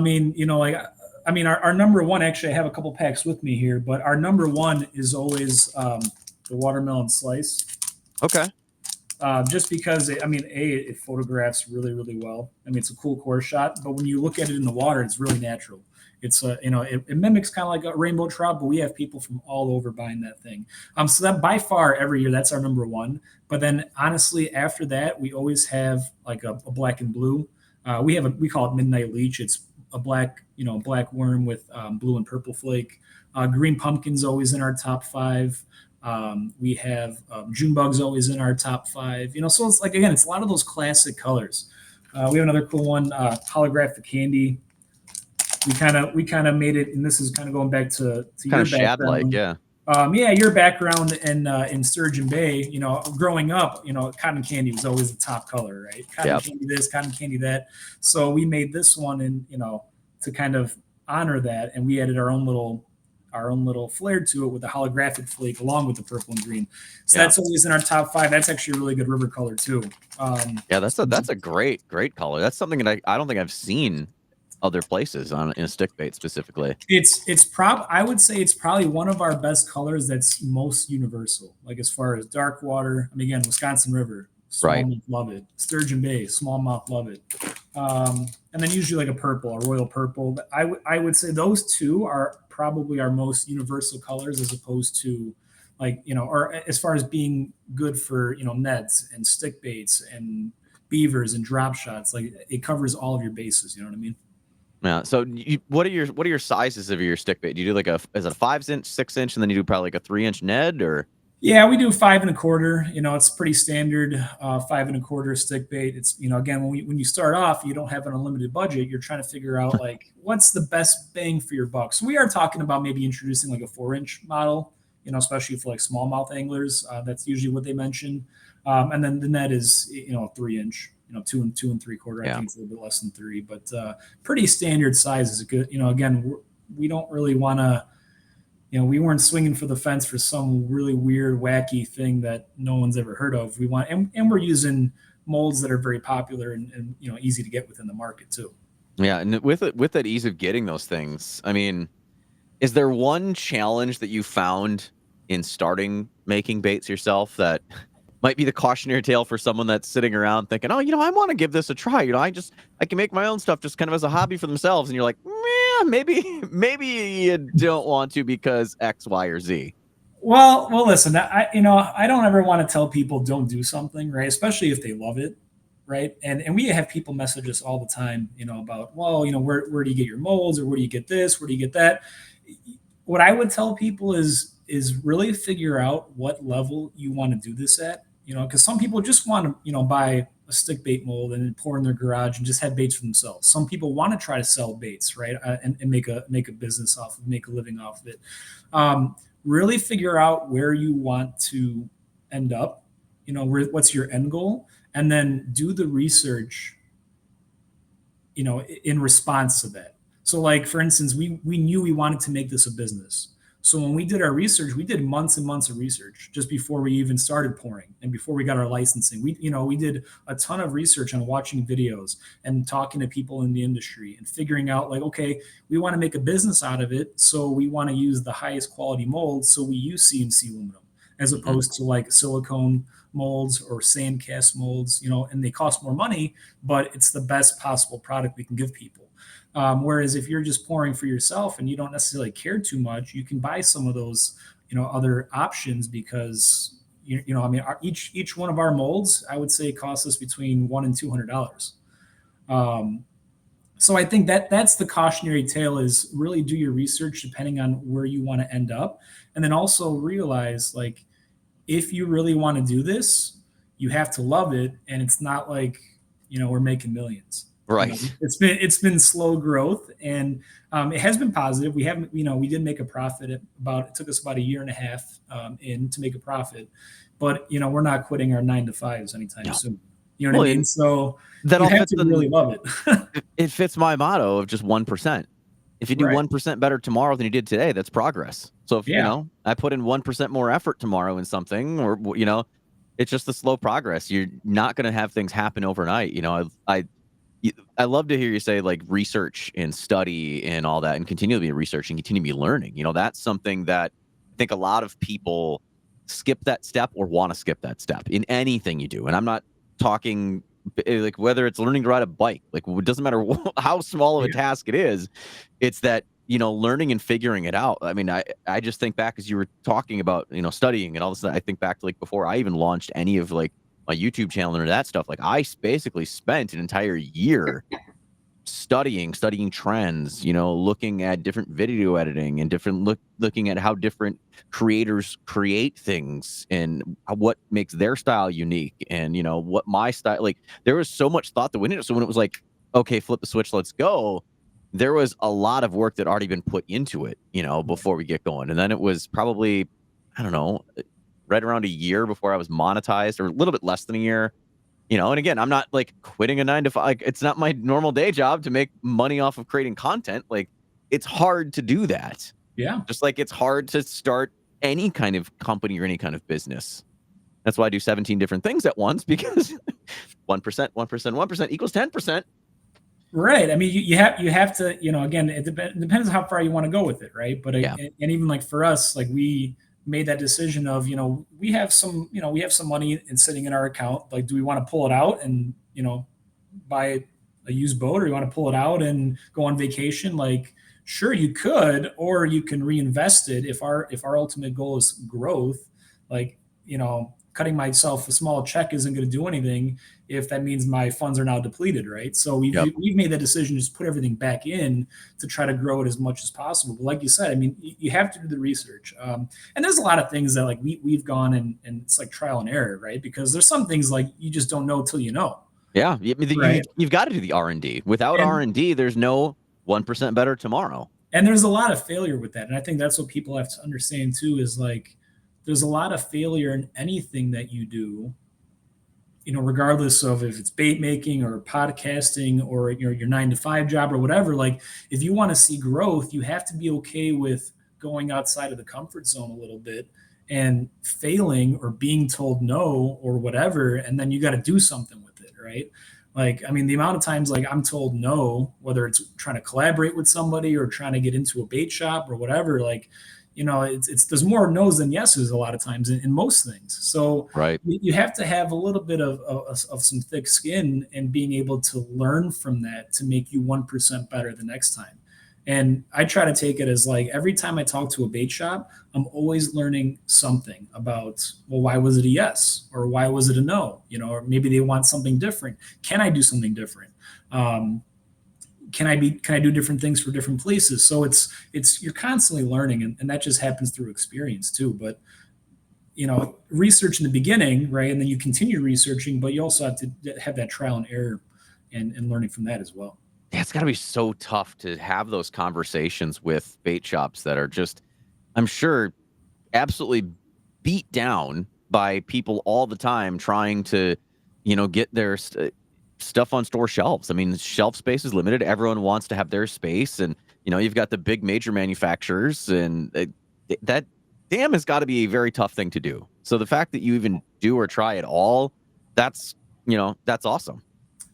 mean, our number one, actually, I have a couple packs with me here, but our number one is always the watermelon slice. Okay. Just because, it photographs really, really well. I mean, it's a cool core shot, but when you look at it in the water, it's really natural. It's it mimics kind of like a rainbow trout, but we have people from all over buying that thing. So that by far every year, that's our number one. But then honestly, after that, we always have like a black and blue. We call it Midnight Leech. It's a black worm with blue and purple flake. Green pumpkin's always in our top 5. We have June bug's always in our top 5. So it's like, again, it's a lot of those classic colors. We have another cool one, holographic candy. We kind of made it, and this is kind of going back to your background. Yeah. Your background in Sturgeon Bay, growing up, cotton candy was always the top color, right? Cotton candy this, cotton candy that. So we made this one, and to kind of honor that, and we added our own little flair to it with the holographic flake along with the purple and green. So that's always in our top 5. That's actually a really good river color too. That's a great color. That's something that I don't think I've seen other places in a stick bait specifically. I would say it's probably one of our best colors that's most universal. Like as far as dark water, I mean, again, Wisconsin River, smallmouth, love it. Sturgeon Bay, smallmouth, love it. And then usually like a purple, a royal purple. I would say those two are probably our most universal colors, as opposed to like, or as far as being good for, nets and stick baits and beavers and drop shots. Like it covers all of your bases. You know what I mean? Yeah. So what are your sizes of your stick bait? Do you do like is it a 5-inch, 6-inch, and then you do probably like a 3-inch Ned, or? Yeah, we do 5 1/4. It's pretty standard 5 1/4 stick bait. It's again, when you start off, you don't have an unlimited budget. You're trying to figure out like what's the best bang for your buck. So we are talking about maybe introducing like a 4-inch model. Especially for like smallmouth anglers. That's usually what they mention. And then the net is a 3-inch. 2 and 2 3/4. I think it's a little bit less than 3, but pretty standard size is a good. Again, we don't really want to we weren't swinging for the fence for some really weird, wacky thing that no one's ever heard of. We want, and we're using molds that are very popular and easy to get within the market too. Yeah, and with that ease of getting those things, I mean, is there one challenge that you found in starting making baits yourself that might be the cautionary tale for someone that's sitting around thinking, oh, I want to give this a try. I can make my own stuff just kind of as a hobby for themselves. And you're like, maybe you don't want to because X, Y, or Z. Well, listen, I don't ever want to tell people don't do something, right? Especially if they love it, right? And we have people message us all the time, about, well, where do you get your molds, or where do you get this, where do you get that? What I would tell people is really figure out what level you want to do this at, because some people just want to, buy a stick bait mold and then pour in their garage and just have baits for themselves. Some people want to try to sell baits, right, and make a business off of, make a living off of it. Really figure out where you want to end up, what's your end goal, and then do the research, in response to that. So, like, for instance, we knew we wanted to make this a business. So when we did our research, we did months and months of research just before we even started pouring and before we got our licensing. We did a ton of research on watching videos and talking to people in the industry and figuring out, like, okay, we want to make a business out of it. So we want to use the highest quality molds. So we use CNC aluminum as opposed to like silicone molds or sand cast molds, and they cost more money, but it's the best possible product we can give people. Whereas if you're just pouring for yourself and you don't necessarily care too much, you can buy some of those, other options because, I mean, each one of our molds, I would say, costs us between $100 and $200. So I think that's the cautionary tale, is really do your research depending on where you want to end up. And then also realize, like, if you really want to do this, you have to love it. And it's not like, we're making millions. Right. It's been slow growth, and it has been positive. We haven't, we did make a profit it took us about a year and a half in to make a profit, but we're not quitting our 9 to 5s anytime soon. You know what I mean? So that you have to really love it. It fits my motto of just 1%. If you do 1% better tomorrow than you did today, that's progress. So if I put in 1% more effort tomorrow in something, or it's just the slow progress. You're not going to have things happen overnight. I love to hear you say, like, research and study and all that, and continue to be researching, continue to be learning. That's something that I think a lot of people skip that step or want to skip that step in anything you do. And I'm not talking like whether it's learning to ride a bike, like it doesn't matter how small of a task it is. It's that, learning and figuring it out. I mean, I just think back as you were talking about, studying and all this. I think back to, like, before I even launched any of, like, my YouTube channel or that stuff, like, I basically spent an entire year studying trends, looking at different video editing and looking at how different creators create things and what makes their style unique, and what my style, like, there was so much thought that went into it. So when it was like, okay, flip the switch, let's go, there was a lot of work that already been put into it, before we get going. And then it was probably, I don't know, right around a year before I was monetized, or a little bit less than a year. And again, I'm not like quitting a 9 to 5. Like, it's not my normal day job to make money off of creating content. Like, it's hard to do that. Yeah. Just like it's hard to start any kind of company or any kind of business. That's why I do 17 different things at once, because 1% equals 10%. Right. I mean, you have to, again, it depends on how far you want to go with it. Right. But, and even like for us, like, we made that decision of, we have some money sitting in our account. Like, do we want to pull it out and, buy a used boat, or you want to pull it out and go on vacation? Like, sure, you could, or you can reinvest it. If our ultimate goal is growth, like, cutting myself a small check isn't going to do anything if that means my funds are now depleted, right? So we've made that decision to just put everything back in to try to grow it as much as possible. But like you said, I mean, you have to do the research. And there's a lot of things that, like, we've gone and it's like trial and error, right? Because there's some things, like, you just don't know till you know. Yeah, you've got to do the R&D. Without R&D, there's no 1% better tomorrow. And there's a lot of failure with that. And I think that's what people have to understand too, is, like, there's a lot of failure in anything that you do, regardless of if it's bait making or podcasting or your 9 to 5 job or whatever. Like, if you want to see growth, you have to be okay with going outside of the comfort zone a little bit and failing or being told no or whatever, and then you got to do something with it, right? Like, I mean, the amount of times like I'm told no, whether it's trying to collaborate with somebody or trying to get into a bait shop or whatever, like, it's there's more no's than yeses a lot of times in most things. So Right. you have to have a little bit of some thick skin and being able to learn from that to make you 1% better the next time. And I try to take it as like every time I talk to a bait shop, I'm always learning something about, well, why was it a yes? Or why was it a no? Or maybe they want something different. Can I do something different? Can I do different things for different places? So you're constantly learning, and that just happens through experience too. But research in the beginning, right? And then you continue researching, but you also have to have that trial and error and learning from that as well. Yeah, it's got to be so tough to have those conversations with bait shops that are just, I'm sure, absolutely beat down by people all the time trying to, get their stuff on store shelves. I mean, shelf space is limited. Everyone wants to have their space. And, you've got the big major manufacturers, and that damn has got to be a very tough thing to do. So the fact that you even do or try at all, that's awesome.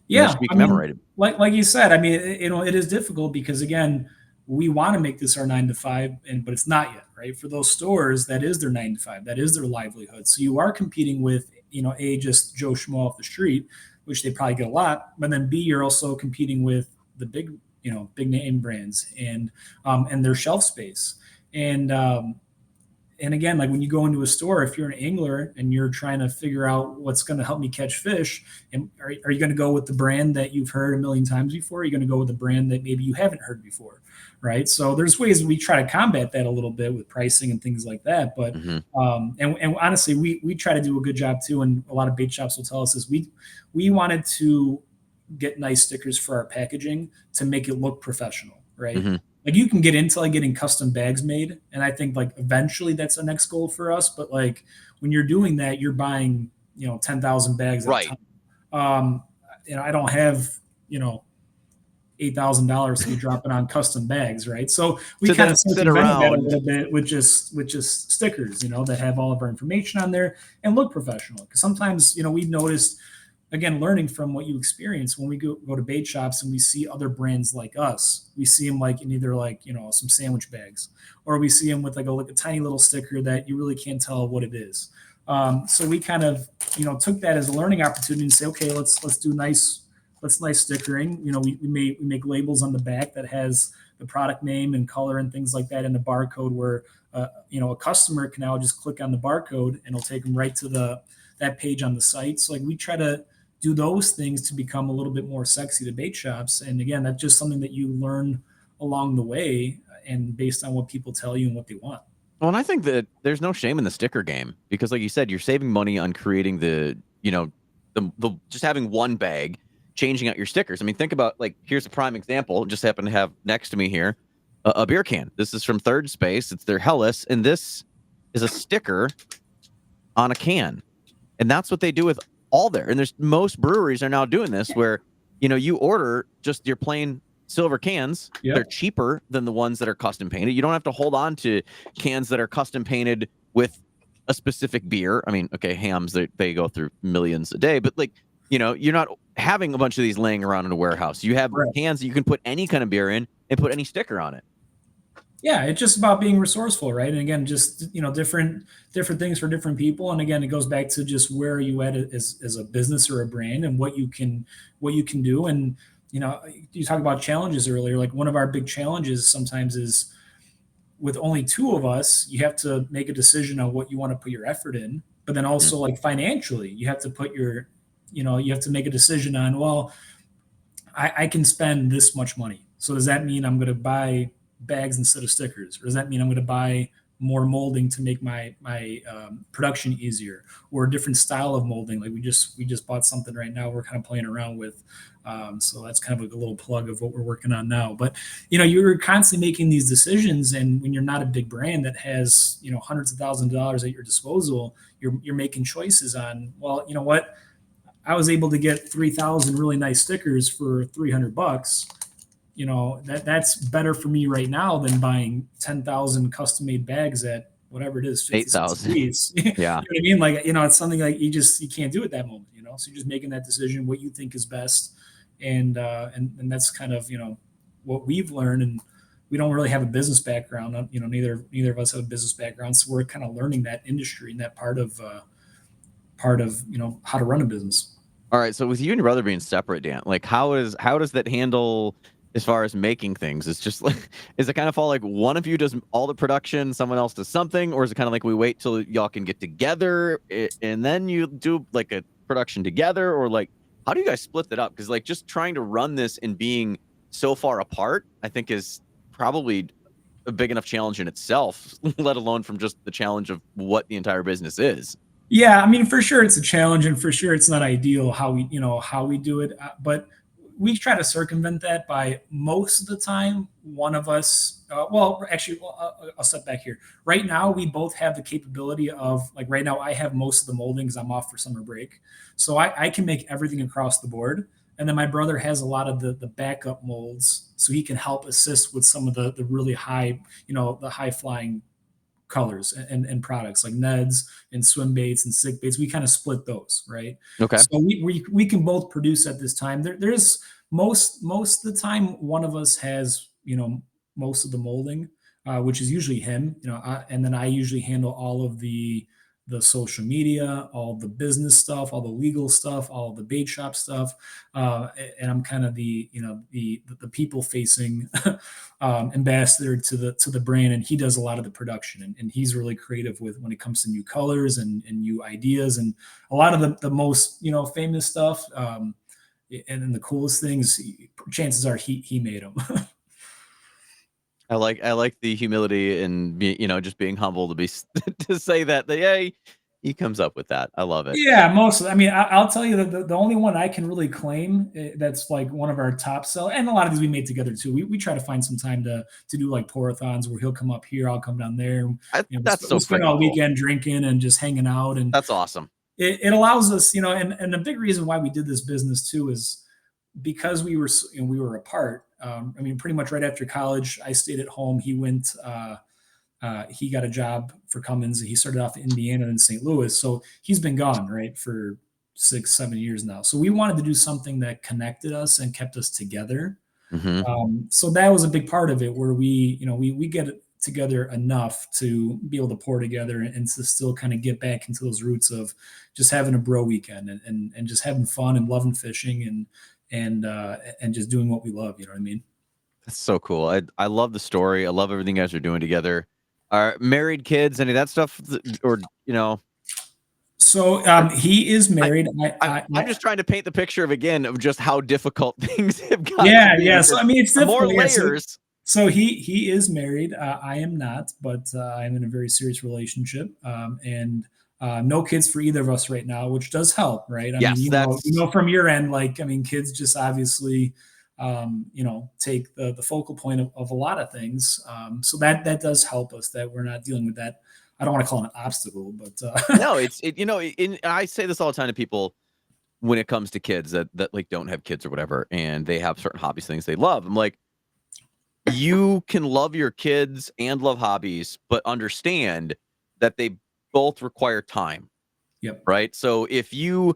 Yeah, that should be commemorated. Like you said, I mean, it is difficult because again, we want to make this our 9 to 5, but it's not yet, right? For those stores, that is their 9 to 5, that is their livelihood. So you are competing with, A, just Joe Schmo off the street, which they probably get a lot, but then B, you're also competing with the big name brands and their shelf space. And again, like when you go into a store, if you're an angler and you're trying to figure out what's going to help me catch fish, and are you going to go with the brand that you've heard a million times before? Are you going to go with a brand that maybe you haven't heard before, right? So there's ways we try to combat that a little bit with pricing and things like that. But and honestly, we try to do a good job too. And a lot of bait shops will tell us is we wanted to get nice stickers for our packaging to make it look professional, right? Mm-hmm. Like you can get into like getting custom bags made. And I think like eventually that's the next goal for us. But like when you're doing that, you're buying, 10,000 bags at a time. I don't have, $8,000 to be dropping on custom bags. Right. So we kind of sit around that a little bit with just stickers, that have all of our information on there and look professional. Because sometimes, we've noticed, again, learning from what you experience when we go to bait shops and we see other brands like us, we see them like in either like, some sandwich bags, or we see them with like a tiny little sticker that you really can't tell what it is. So we kind of, took that as a learning opportunity and say, okay, let's do nice stickering. We make labels on the back that has the product name and color and things like that, and the barcode where, a customer can now just click on the barcode and it'll take them right to that page on the site. So like we try to do those things to become a little bit more sexy to bait shops. And again, that's just something that you learn along the way and based on what people tell you and what they want. Well, and I think that there's no shame in the sticker game because like you said, you're saving money on creating the just having one bag, changing out your stickers. I mean, think about like, here's a prime example. Just happen to have next to me here, a beer can. This is from Third Space. It's their Hellas. And this is a sticker on a can. And that's what they do with all there. And there's most breweries are now doing this where, you order just your plain silver cans. Yep. They're cheaper than the ones that are custom painted. You don't have to hold on to cans that are custom painted with a specific beer. I mean, okay, hams, they go through millions a day, but like, you're not having a bunch of these laying around in a warehouse. You have cans that you can put any kind of beer in and put any sticker on it. Yeah, it's just about being resourceful, right? And again, just different things for different people. And again, it goes back to just where are you at as a business or a brand, and what you can do. And you talk about challenges earlier. Like one of our big challenges sometimes is with only two of us, you have to make a decision on what you want to put your effort in. But then also like financially, you have to put your, you have to make a decision on, well, I can spend this much money. So does that mean I'm going to buy bags instead of stickers, or does that mean I'm going to buy more molding to make my production easier, or a different style of molding? Like we just bought something right now we're kind of playing around with, so that's kind of like a little plug of what we're working on now. But you're constantly making these decisions, and when you're not a big brand that has hundreds of thousands of dollars at your disposal, you're making choices on, well, you know what, I was able to get 3,000 really nice stickers for $300. you know, that's better for me right now than buying 10,000 custom made bags at whatever it is, 50 cents a 8,000. piece. You know Yeah. what I mean? Like, you know, it's something like you can't do at that moment, you know? So you're just making that decision, what you think is best. And that's kind of, you know, what we've learned. And we don't really have a business background. You know, neither of us have a business background. So we're kind of learning that industry and that part of, you know, how to run a business. All right. So with you and your brother being separate, Dan, like how does that handle as far as making things? It's just like, is it kind of fall like one of you does all the production, someone else does something, or is it kind of like we wait till y'all can get together and then you do like a production together, or like how do you guys split that up? Because like just trying to run this and being so far apart, I think is probably a big enough challenge in itself, let alone from just the challenge of what the entire business is. Yeah, I mean, for sure it's a challenge, and for sure it's not ideal how we, you know, how we do it. But we try to circumvent that by most of the time, one of us. Well, actually, I'll step back here. Right now, we both have the capability of, like, right now, I have most of the molding because I'm off for summer break, so I can make everything across the board. And then my brother has a lot of the backup molds, so he can help assist with some of the really high, you know, the high flying colors and products like Neds and swim baits and sick baits. We kind of split those, right? Okay. So we can both produce at this time. There's most of the time one of us has, you know, most of the molding, which is usually him, you know, and then I usually handle all of the social media, all the business stuff, all the legal stuff, all the bait shop stuff, and I'm kind of the, you know, the people facing ambassador to the brand, and he does a lot of the production, and he's really creative with when it comes to new colors and new ideas, and a lot of the most, you know, famous stuff, and then the coolest things. Chances are he made them. I like the humility and you know, just being humble to be to say that yeah, he comes up with that. I love it. Yeah, mostly. I mean, I'll tell you that the only one I can really claim, that's like one of our top sell, and a lot of these we made together too. We try to find some time to do like pour-a-thons where he'll come up here, I'll come down there. You know, That's so we'll spend freaking all cool. weekend drinking and just hanging out, and That's awesome. it allows us, you know, and a big reason why we did this business too is because we were, you know, we were apart. I mean, pretty much right after college, I stayed at home. He went. He got a job for Cummins. He started off in Indiana and St. Louis. So he's been gone, right, for 6-7 years now. So we wanted to do something that connected us and kept us together. Hmm. So that was a big part of it, where we, you know, we get it together enough to be able to pour together and to still kind of get back into those roots of just having a bro weekend and just having fun and loving fishing and just doing what we love. You know what I mean? That's so cool. I love the story. I love everything you guys are doing together. Are married, kids, any of that stuff, or you know? So he is I, married. I'm just trying to paint the picture of again of just how difficult things have gotten to Yeah, be. yeah. So I mean, it's More difficult. Yeah. layers. So he is married. I am not, but I'm in a very serious relationship, and no kids for either of us right now, which does help, right? I mean, Yes, you that's know, from your end, like, I mean, kids just obviously, you know, take the focal point of a lot of things. So that does help us that we're not dealing with that. I don't want to call it an obstacle, but no. You know. I say this all the time to people when it comes to kids that like don't have kids or whatever, and they have certain hobbies, things they love. I'm like, you can love your kids and love hobbies, but understand that they both require time, yep, right? So if you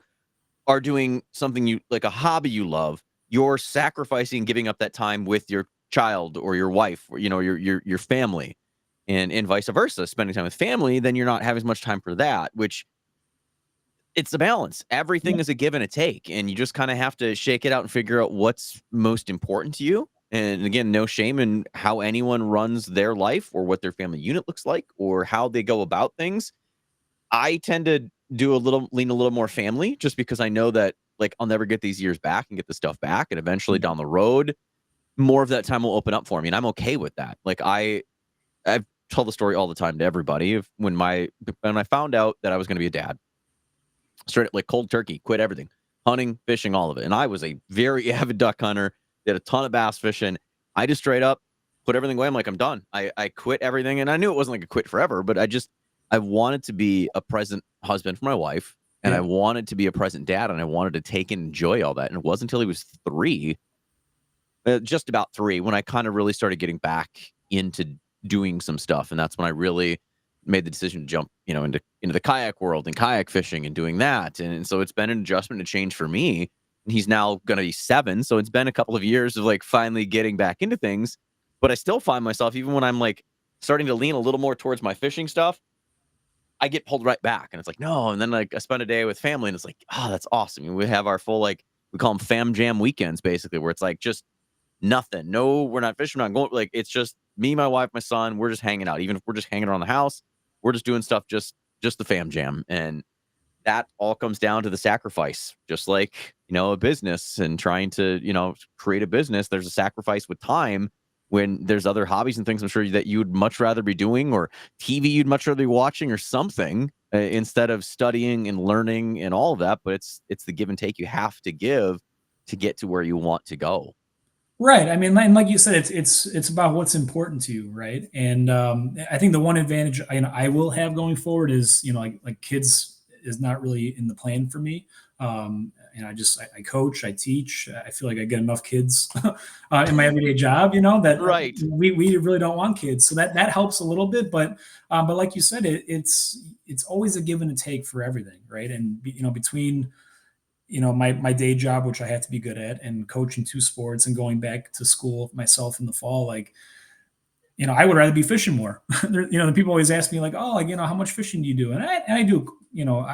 are doing something you like, a hobby you love, you're sacrificing giving up that time with your child or your wife or, you know, your family, and vice versa, spending time with family, then you're not having as much time for that, which it's a balance. Everything yep, is a give and a take, and you just kind of have to shake it out and figure out what's most important to you. And again, no shame in how anyone runs their life or what their family unit looks like or how they go about things. I tend to lean a little more family just because I know that like I'll never get these years back and get the stuff back. And eventually yep, down the road, more of that time will open up for me. And I'm okay with that. Like I've told the story all the time to everybody of when I found out that I was going to be a dad, straight up like cold turkey, quit everything, hunting, fishing, all of it. And I was a very avid duck hunter, did a ton of bass fishing. I just straight up put everything away. I'm like, I'm done. I quit everything. And I knew it wasn't like a quit forever, but I wanted to be a present husband for my wife. And I yep, wanted to be a present dad. And I wanted to take and enjoy all that. And it wasn't until he was 3 just about 3, when I kind of really started getting back into doing some stuff, and that's when I really made the decision to jump, into the kayak world and kayak fishing and doing that, and so it's been an adjustment and change for me. And he's now gonna be 7, so it's been a couple of years of, like, finally getting back into things, but I still find myself, even when I'm, like, starting to lean a little more towards my fishing stuff, I get pulled right back, and it's like, "No," and then, like, I spend a day with family, and it's like, "Oh, that's awesome." And we have our full, like, we call them fam jam weekends, basically, where it's, like, just nothing. No, we're not fishing, we're not going, like, it's just me, my wife, my son, we're just hanging out. Even if we're just hanging around the house, we're just doing stuff, just the fam jam, and that all comes down to the sacrifice. Just like, a business and trying to, create a business, there's a sacrifice with time when there's other hobbies and things I'm sure that you would much rather be doing, or TV you'd much rather be watching or something, instead of studying and learning and all of that. But it's the give and take you have to give to get to where you want to go. Right. I mean, and like you said, it's about what's important to you, right? And I think the one advantage I will have going forward is like kids is not really in the plan for me. And I coach, I teach. I feel like I get enough kids in my everyday job, that Right. we really don't want kids, so that helps a little bit. But like you said, it's always a give and a take for everything, right? And between my day job, which I have to be good at, and coaching 2 sports and going back to school myself in the fall, like, I would rather be fishing more. The people always ask me like, oh, like, how much fishing do you do? And I do,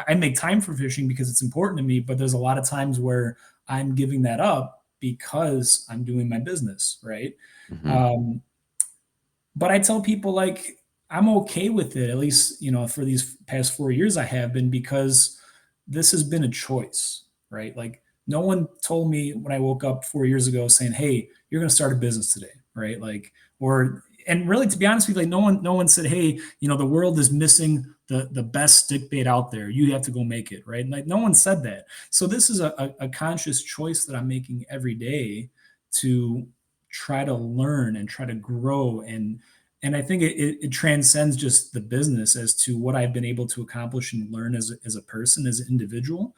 I make time for fishing because it's important to me, but there's a lot of times where I'm giving that up because I'm doing my business, right? Hmm. Um, but I tell people like I'm okay with it, at least, for these past 4 years I have been, because this has been a choice, right? Like no one told me when I woke up 4 years ago saying, "Hey, you're going to start a business today," right? Like, or and really, to be honest with you, like no one said, "Hey, the world is missing the best stick bait out there. You have to go make it," right? Like no one said that. So this is a conscious choice that I'm making every day to try to learn and try to grow, and I think it transcends just the business as to what I've been able to accomplish and learn as a person, as an individual.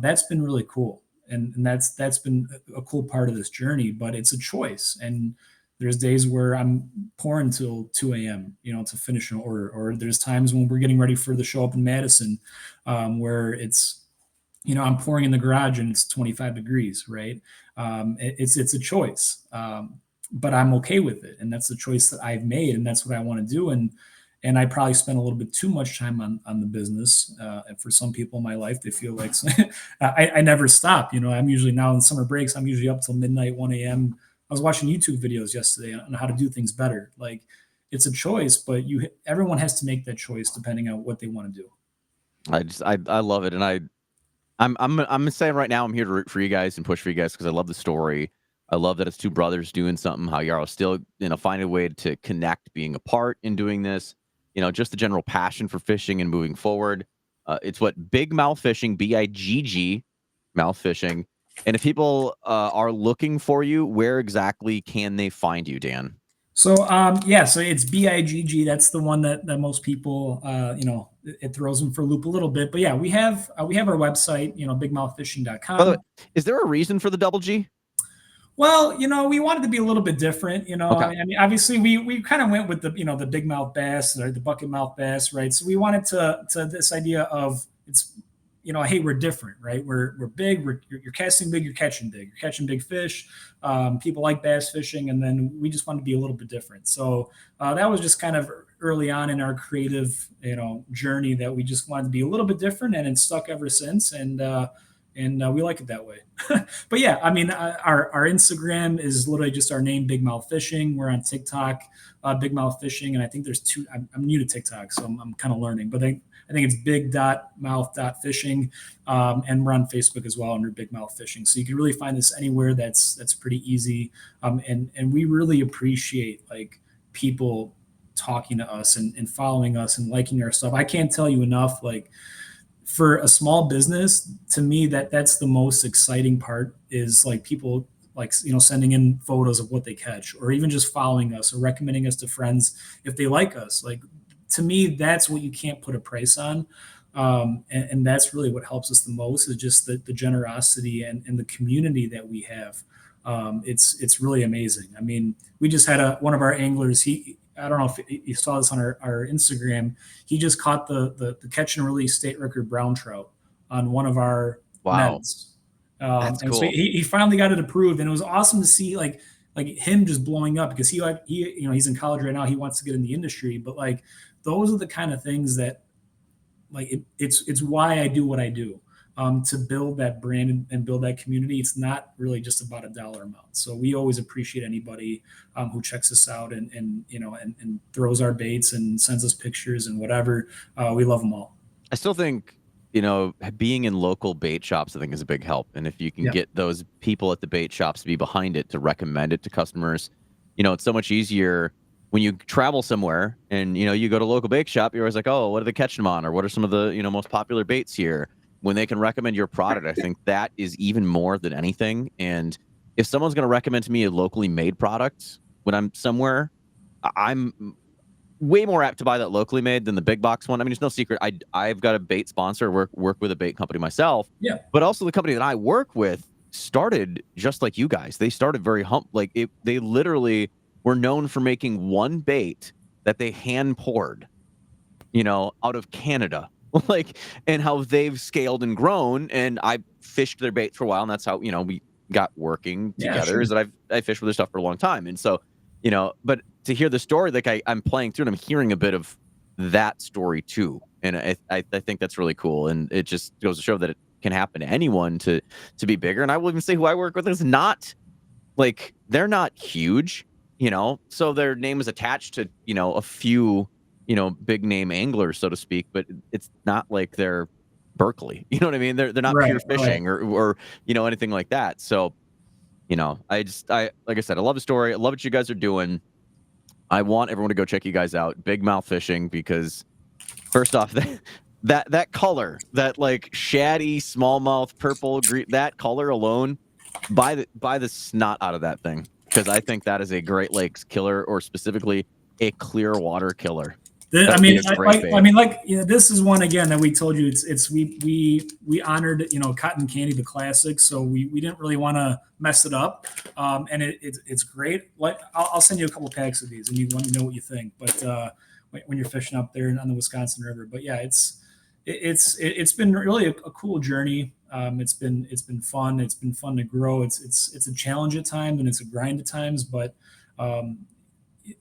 That's been really cool. And that's been a cool part of this journey, but it's a choice. And there's days where I'm pouring till 2 a.m., to finish an order. Or there's times when we're getting ready for the show up in Madison, where it's, I'm pouring in the garage and it's 25 degrees, right? It's a choice. But I'm okay with it, and that's the choice that I've made, and that's what I want to do. And I probably spend a little bit too much time on the business. And for some people in my life, they feel like I never stop. I'm usually now in summer breaks. I'm usually up till midnight, 1 a.m. I was watching YouTube videos yesterday on how to do things better. Like it's a choice, but everyone has to make that choice depending on what they want to do. I love it, and I'm saying right now I'm here to root for you guys and push for you guys because I love the story. I love that it's 2 brothers doing something. How y'all still find a way to connect, being apart in doing this. Just the general passion for fishing and moving forward. It's what Big Mouth Fishing, Bigg Mouth Fishing. And if people are looking for you, where exactly can they find you, Dan? So yeah, so it's Bigg. That's the one that most people it throws them for a loop a little bit. But yeah, we have our website, By the way, bigmouthfishing.com. is there a reason for the double G? Well, we wanted to be a little bit different. Okay. I mean, obviously we kind of went with the big mouth bass or the bucket mouth bass, right? So we wanted to this idea of it's, hey, we're different, right? We're big. You're casting big. You're catching big. You're catching big fish. People like bass fishing, and then we just wanted to be a little bit different. So that was just kind of early on in our creative, journey, that we just wanted to be a little bit different, and it's stuck ever since. And we like it that way. But yeah, I mean, our Instagram is literally just our name, Big Mouth Fishing. We're on TikTok, Big Mouth Fishing, and I think there's 2. I'm new to TikTok, so I'm kind of learning. But I think it's big.mouth.fishing, and we're on Facebook as well under Big Mouth Fishing. So you can really find this anywhere. That's pretty easy, and we really appreciate like people talking to us and following us and liking our stuff. I can't tell you enough, like, for a small business, to me, that's the most exciting part, is like people like sending in photos of what they catch, or even just following us or recommending us to friends if they like us. Like, to me, that's what you can't put a price on. And that's really what helps us the most, is just the generosity and the community that we have. It's really amazing. I mean, we just had one of our anglers. I don't know if you saw this on our Instagram. He just caught the catch and release state record brown trout on one of our Wow. nets. That's And so cool. he finally got it approved, and it was awesome to see like him just blowing up because he he's in college right now. He wants to get in the industry, but like those are the kind of things that like it's why I do what I do. To build that brand and build that community. It's not really just about a dollar amount. So we always appreciate anybody who checks us out and and throws our baits and sends us pictures and whatever. We love them all. I still think, being in local bait shops, I think is a big help. And if you can Yeah. get those people at the bait shops to be behind it, to recommend it to customers, it's so much easier when you travel somewhere and, you go to a local bait shop, you're always like, oh, what are they catching them on? Or what are some of the, most popular baits here? When they can recommend your product, I think that is even more than anything. And if someone's going to recommend to me a locally made product when I'm somewhere, I'm way more apt to buy that locally made than the big box one. I mean, it's no secret. I've got a bait sponsor, work with a bait company myself, Yeah. but also the company that I work with started just like you guys. They started very they literally were known for making one bait that they hand poured, out of Canada. Like, and how they've scaled and grown. And I fished their bait for a while, and that's how, we got working Yeah, together, sure. is that I fished with their stuff for a long time. And so, but to hear the story, like I'm playing through and I'm hearing a bit of that story too. And I think that's really cool. And it just goes to show that it can happen to anyone to be bigger. And I will even say who I work with is not like, they're not huge, so their name is attached to, a few, big name anglers, so to speak, but it's not like they're Berkeley. You know what I mean? They're not Right. Pure Fishing or anything like that. So, I like I said, I love the story. I love what you guys are doing. I want everyone to go check you guys out, Big Mouth Fishing, because first off, that color, that like shaddy smallmouth purple green, that color alone, buy the snot out of that thing, because I think that is a Great Lakes killer, or specifically a clear water killer. That I would be mean, a great bait. this is one again that we told you. We honored Cotton Candy, the classic, so we didn't really want to mess it up, and it's great. Like I'll send you a couple packs of these, and you let me know what you think. But when you're fishing up there on the Wisconsin River, but yeah, it's been really a cool journey. It's been fun. It's been fun to grow. It's a challenge at times and it's a grind at times, but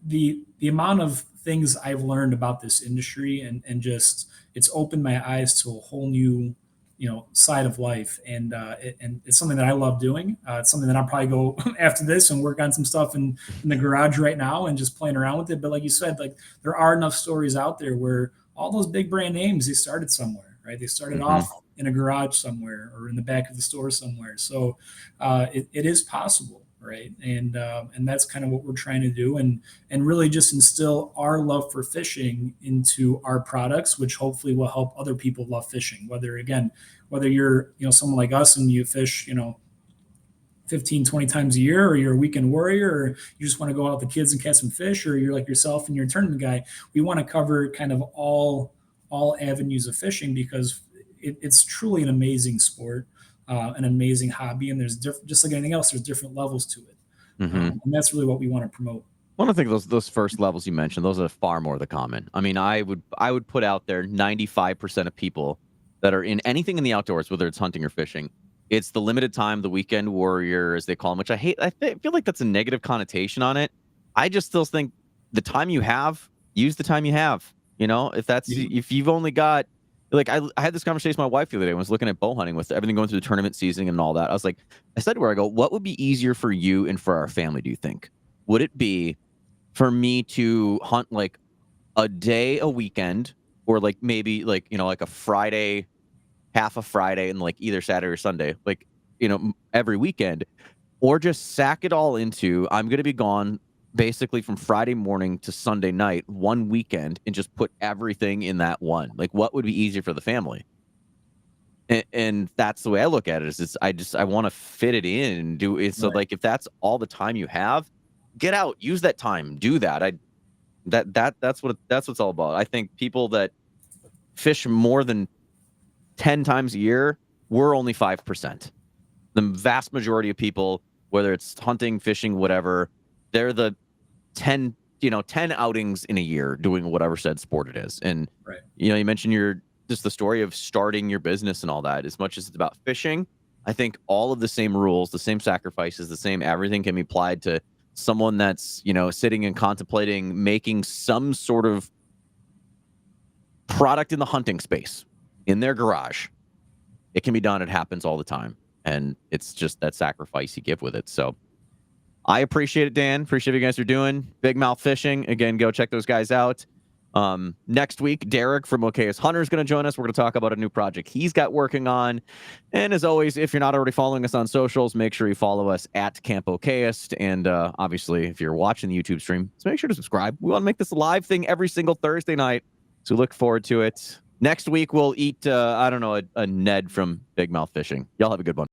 the amount of things I've learned about this industry and just it's opened my eyes to a whole new side of life, and it's something that I love doing. It's something that I'll probably go after this and work on some stuff in the garage right now and just playing around with it. But like you said, like there are enough stories out there where all those big brand names, they started somewhere, right? They started off in a garage somewhere or in the back of the store somewhere. So it is possible, right? And that's kind of what we're trying to do, and really just instill our love for fishing into our products, which hopefully will help other people love fishing. Whether you're someone like us and you fish 15, 20 times a year, or you're a weekend warrior, or you just want to go out with the kids and catch some fish, or you're like yourself and you're a tournament guy. We want to cover kind of all avenues of fishing, because it's truly an amazing sport, an amazing hobby, and there's just like anything else, there's different levels to it, and that's really what we want to promote. One of the things, those first levels you mentioned, those are far more the common. I mean, I would put out there 95% of people that are in anything in the outdoors, whether it's hunting or fishing, it's the limited time, the weekend warrior, as they call them, which I hate. Feel like that's a negative connotation on it. I just still think the time you have, use the time you have. If you've only got, like, I had this conversation with my wife the other day. I was looking at bow hunting with everything going through the tournament season and all that. I said to her, I go, what would be easier for you and for our family, do you think? Would it be for me to hunt like a day a weekend, or like maybe like like a Friday, half a Friday, and like either Saturday or Sunday, like every weekend, or just sack it all into, I'm going to be gone basically from Friday morning to Sunday night one weekend, and just put everything in that one? Like, what would be easier for the family? And that's the way I look at it, is I want to fit it in and do it. So Right. like, if that's all the time you have, get out, use that time, do that. That's what it's all about. I think people that fish more than 10 times a year, we're only 5%. The vast majority of people whether it's hunting, fishing, whatever. They're the 10 outings in a year doing whatever said sport it is. And Right. you mentioned just the story of starting your business and all that. As much as it's about fishing, I think all of the same rules, the same sacrifices, the same everything can be applied to someone that's sitting and contemplating making some sort of product in the hunting space in their garage. It can be done. It happens all the time, and it's just that sacrifice you give with it. So I appreciate it, Dan. Appreciate what you guys are doing. Big Mouth Fishing. Again, go check those guys out. Next week, Derek from Okayest Hunter is going to join us. We're going to talk about a new project he's got working on. And as always, if you're not already following us on socials, make sure you follow us at Camp Okayest. And obviously, if you're watching the YouTube stream, so make sure to subscribe. We want to make this a live thing every single Thursday night. So look forward to it. Next week, we'll eat, a Ned from Big Mouth Fishing. Y'all have a good one.